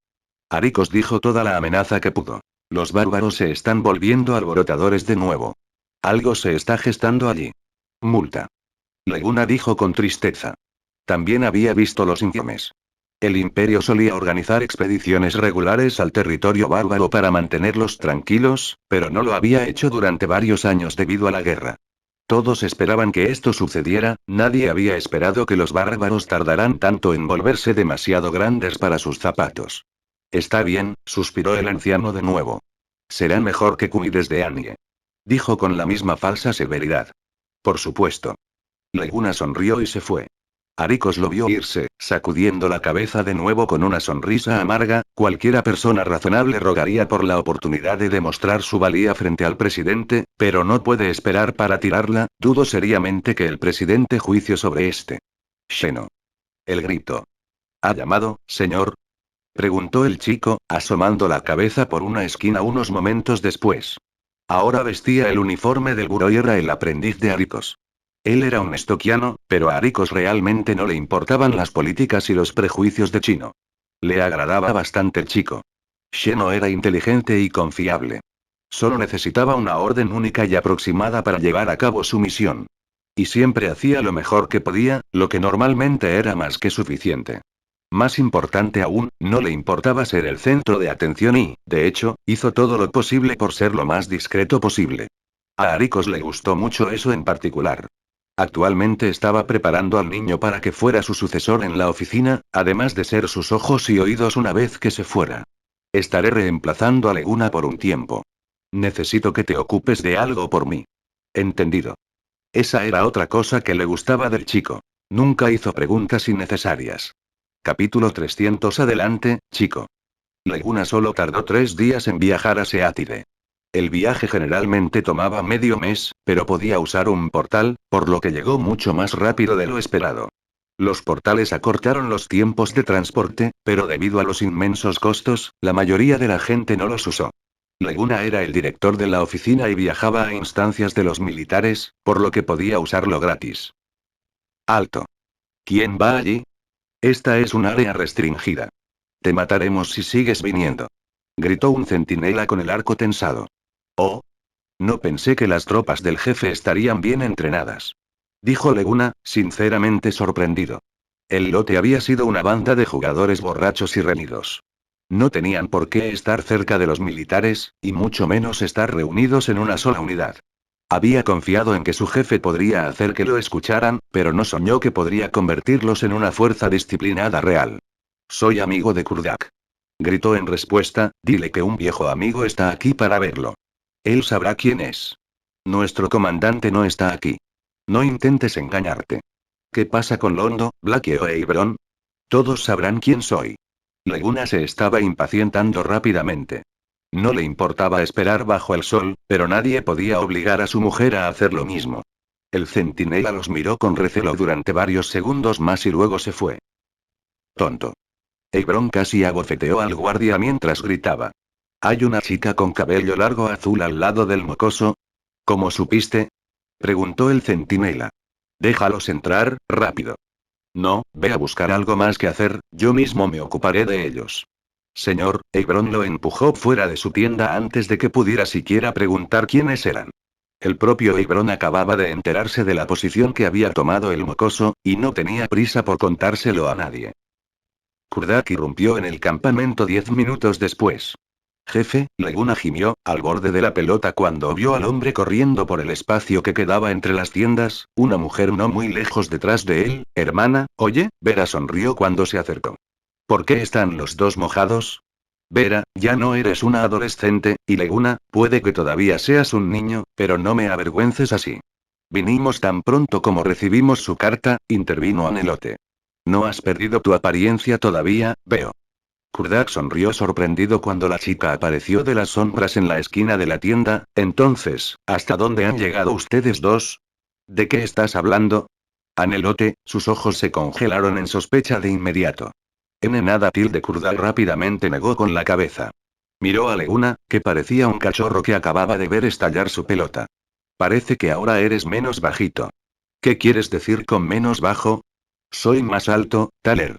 Aricos dijo toda la amenaza que pudo. Los bárbaros se están volviendo alborotadores de nuevo. Algo se está gestando allí. Multa. Leguna dijo con tristeza. También había visto los informes. El imperio solía organizar expediciones regulares al territorio bárbaro para mantenerlos tranquilos, pero no lo había hecho durante varios años debido a la guerra. Todos esperaban que esto sucediera, nadie había esperado que los bárbaros tardaran tanto en volverse demasiado grandes para sus zapatos. Está bien, suspiró el anciano de nuevo. Será mejor que cuides de Annie. Dijo con la misma falsa severidad. Por supuesto. Leguna sonrió y se fue. Aricos lo vio irse, sacudiendo la cabeza de nuevo con una sonrisa amarga. Cualquiera persona razonable rogaría por la oportunidad de demostrar su valía frente al presidente, pero no puede esperar para tirarla. Dudo seriamente que el presidente juicio sobre este. Sheno. El grito. ¿Ha llamado, señor? Preguntó el chico, asomando la cabeza por una esquina unos momentos después. Ahora vestía el uniforme del buró y era el aprendiz de Aricos. Él era un estoquiano, pero a Aricos realmente no le importaban las políticas y los prejuicios de Chino. Le agradaba bastante el chico. Sheno era inteligente y confiable. Solo necesitaba una orden única y aproximada para llevar a cabo su misión. Y siempre hacía lo mejor que podía, lo que normalmente era más que suficiente. Más importante aún, no le importaba ser el centro de atención y, de hecho, hizo todo lo posible por ser lo más discreto posible. A Aricos le gustó mucho eso en particular. Actualmente estaba preparando al niño para que fuera su sucesor en la oficina, además de ser sus ojos y oídos una vez que se fuera. Estaré reemplazando a Leguna por un tiempo. Necesito que te ocupes de algo por mí. Entendido. Esa era otra cosa que le gustaba del chico. Nunca hizo preguntas innecesarias. Capítulo 300. Adelante, chico. Leguna solo tardó 3 días en viajar a Seattle. El viaje generalmente tomaba medio mes, pero podía usar un portal, por lo que llegó mucho más rápido de lo esperado. Los portales acortaron los tiempos de transporte, pero debido a los inmensos costos, la mayoría de la gente no los usó. Leguna era el director de la oficina y viajaba a instancias de los militares, por lo que podía usarlo gratis. Alto. ¿Quién va allí? Esta es un área restringida. Te mataremos si sigues viniendo. Gritó un centinela con el arco tensado. Oh. No pensé que las tropas del jefe estarían bien entrenadas. Dijo Leguna, sinceramente sorprendido. El lote había sido una banda de jugadores borrachos y reñidos. No tenían por qué estar cerca de los militares, y mucho menos estar reunidos en una sola unidad. Había confiado en que su jefe podría hacer que lo escucharan, pero no soñó que podría convertirlos en una fuerza disciplinada real. Soy amigo de Kurdak. Gritó en respuesta, dile que un viejo amigo está aquí para verlo. Él sabrá quién es. Nuestro comandante no está aquí. No intentes engañarte. ¿Qué pasa con Londo, Blackie o Hebron? Todos sabrán quién soy. Leguna se estaba impacientando rápidamente. No le importaba esperar bajo el sol, pero nadie podía obligar a su mujer a hacer lo mismo. El centinela los miró con recelo durante varios segundos más y luego se fue. Tonto. Hebron casi abofeteó al guardia mientras gritaba. ¿Hay una chica con cabello largo azul al lado del mocoso? ¿Cómo supiste? Preguntó el centinela. Déjalos entrar, rápido. No, ve a buscar algo más que hacer, yo mismo me ocuparé de ellos. Señor, Hebron lo empujó fuera de su tienda antes de que pudiera siquiera preguntar quiénes eran. El propio Hebron acababa de enterarse de la posición que había tomado el mocoso, y no tenía prisa por contárselo a nadie. Kurdak irrumpió en el campamento 10 minutos después. Jefe, Leguna gimió, al borde de la pelota cuando vio al hombre corriendo por el espacio que quedaba entre las tiendas, una mujer no muy lejos detrás de él. Hermana, oye, Vera sonrió cuando se acercó. ¿Por qué están los dos mojados? Vera, ya no eres una adolescente, y Leguna, puede que todavía seas un niño, pero no me avergüences así. Vinimos tan pronto como recibimos su carta, intervino Anelote. No has perdido tu apariencia todavía, veo. Kurdak sonrió sorprendido cuando la chica apareció de las sombras en la esquina de la tienda. Entonces, ¿hasta dónde han llegado ustedes dos? ¿De qué estás hablando? Anelote, sus ojos se congelaron en sospecha de inmediato. Nada tilde Kurdak rápidamente negó con la cabeza. Miró a Leguna, que parecía un cachorro que acababa de ver estallar su pelota. Parece que ahora eres menos bajito. ¿Qué quieres decir con menos bajo? Soy más alto, Taler.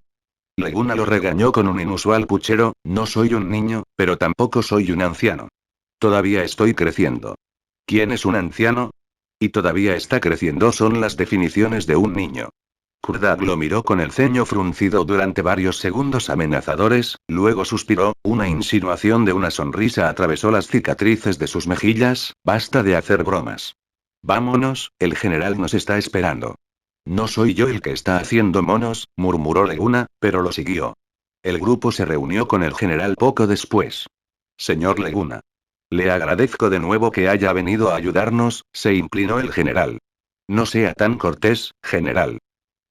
Leguna lo regañó con un inusual puchero, no soy un niño, pero tampoco soy un anciano. Todavía estoy creciendo. ¿Quién es un anciano? Y todavía está creciendo son las definiciones de un niño. Kurdak lo miró con el ceño fruncido durante varios segundos amenazadores, luego suspiró, una insinuación de una sonrisa atravesó las cicatrices de sus mejillas. Basta de hacer bromas. Vámonos, el general nos está esperando. No soy yo el que está haciendo monos, murmuró Leguna, pero lo siguió. El grupo se reunió con el general poco después. Señor Leguna. Le agradezco de nuevo que haya venido a ayudarnos, se inclinó el general. No sea tan cortés, general.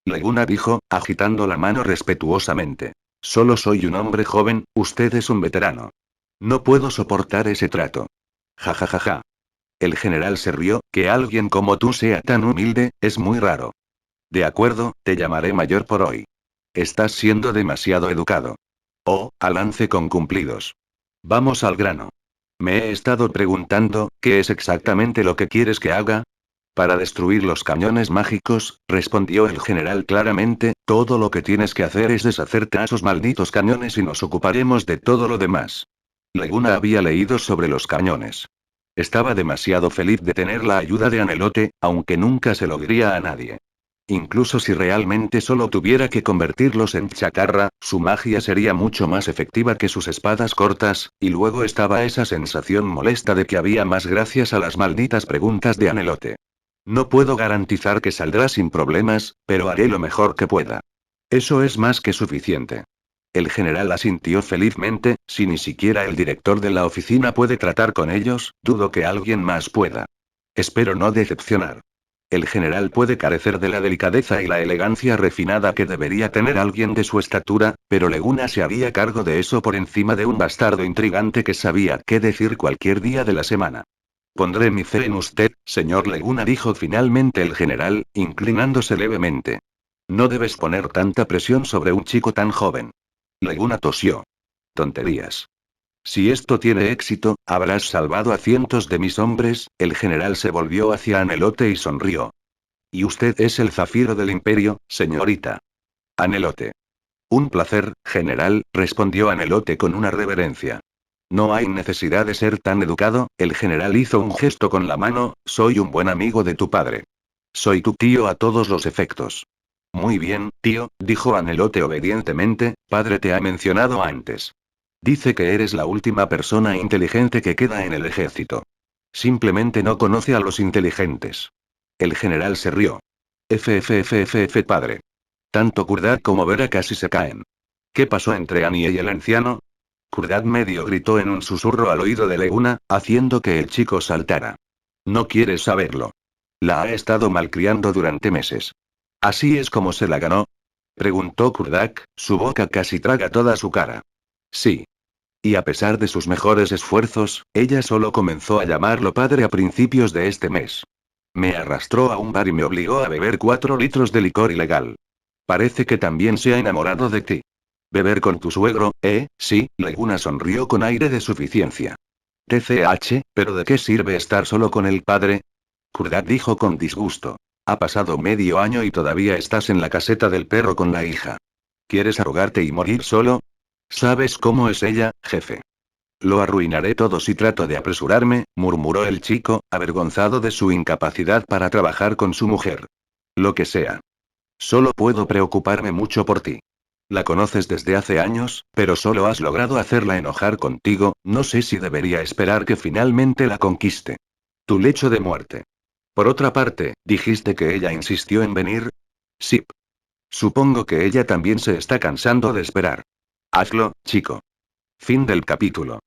Leguna dijo, agitando la mano respetuosamente. Solo soy un hombre joven, usted es un veterano. No puedo soportar ese trato. Ja ja ja ja. El general se rió, que alguien como tú sea tan humilde, es muy raro. De acuerdo, te llamaré mayor por hoy. Estás siendo demasiado educado. Oh, alance con cumplidos. Vamos al grano. Me he estado preguntando, ¿qué es exactamente lo que quieres que haga? Para destruir los cañones mágicos, respondió el general claramente, todo lo que tienes que hacer es deshacerte a esos malditos cañones y nos ocuparemos de todo lo demás. Leguna había leído sobre los cañones. Estaba demasiado feliz de tener la ayuda de Anelote, aunque nunca se lo diría a nadie. Incluso si realmente solo tuviera que convertirlos en chatarra, su magia sería mucho más efectiva que sus espadas cortas, y luego estaba esa sensación molesta de que había más gracias a las malditas preguntas de Anelote. No puedo garantizar que saldrá sin problemas, pero haré lo mejor que pueda. Eso es más que suficiente. El general asintió felizmente, si ni siquiera el director de la oficina puede tratar con ellos, dudo que alguien más pueda. Espero no decepcionar. El general puede carecer de la delicadeza y la elegancia refinada que debería tener alguien de su estatura, pero Leguna se haría cargo de eso por encima de un bastardo intrigante que sabía qué decir cualquier día de la semana. Pondré mi fe en usted, señor Leguna, dijo finalmente el general, inclinándose levemente. No debes poner tanta presión sobre un chico tan joven. Leguna tosió. Tonterías. Si esto tiene éxito, habrás salvado a cientos de mis hombres. El general se volvió hacia Anelote y sonrió. Y usted es el zafiro del imperio, señorita. Anelote. Un placer, general, respondió Anelote con una reverencia. No hay necesidad de ser tan educado, el general hizo un gesto con la mano, soy un buen amigo de tu padre. Soy tu tío a todos los efectos. Muy bien, tío, dijo Anelote obedientemente, padre te ha mencionado antes. Dice que eres la última persona inteligente que queda en el ejército. Simplemente no conoce a los inteligentes. El general se rió. Padre. Tanto Kurdad como Vera casi se caen. ¿Qué pasó entre Annie y el anciano? Kurdad medio gritó en un susurro al oído de Leguna, haciendo que el chico saltara. No quieres saberlo. La ha estado malcriando durante meses. ¿Así es como se la ganó? Preguntó Kurdak, su boca casi traga toda su cara. Sí. Y a pesar de sus mejores esfuerzos, ella solo comenzó a llamarlo padre a principios de este mes. Me arrastró a un bar y me obligó a beber 4 litros de licor ilegal. Parece que también se ha enamorado de ti. Beber con tu suegro, sí, Leguna sonrió con aire de suficiencia. TCH, ¿pero de qué sirve estar solo con el padre? Kurdak dijo con disgusto. Ha pasado medio año y todavía estás en la caseta del perro con la hija. ¿Quieres arrogarte y morir solo? ¿Sabes cómo es ella, jefe? Lo arruinaré todo si trato de apresurarme, murmuró el chico, avergonzado de su incapacidad para trabajar con su mujer. Lo que sea. Solo puedo preocuparme mucho por ti. La conoces desde hace años, pero solo has logrado hacerla enojar contigo, no sé si debería esperar que finalmente la conquiste. Tu lecho de muerte. Por otra parte, ¿dijiste que ella insistió en venir? Sí. Supongo que ella también se está cansando de esperar. Hazlo, chico. Fin del capítulo.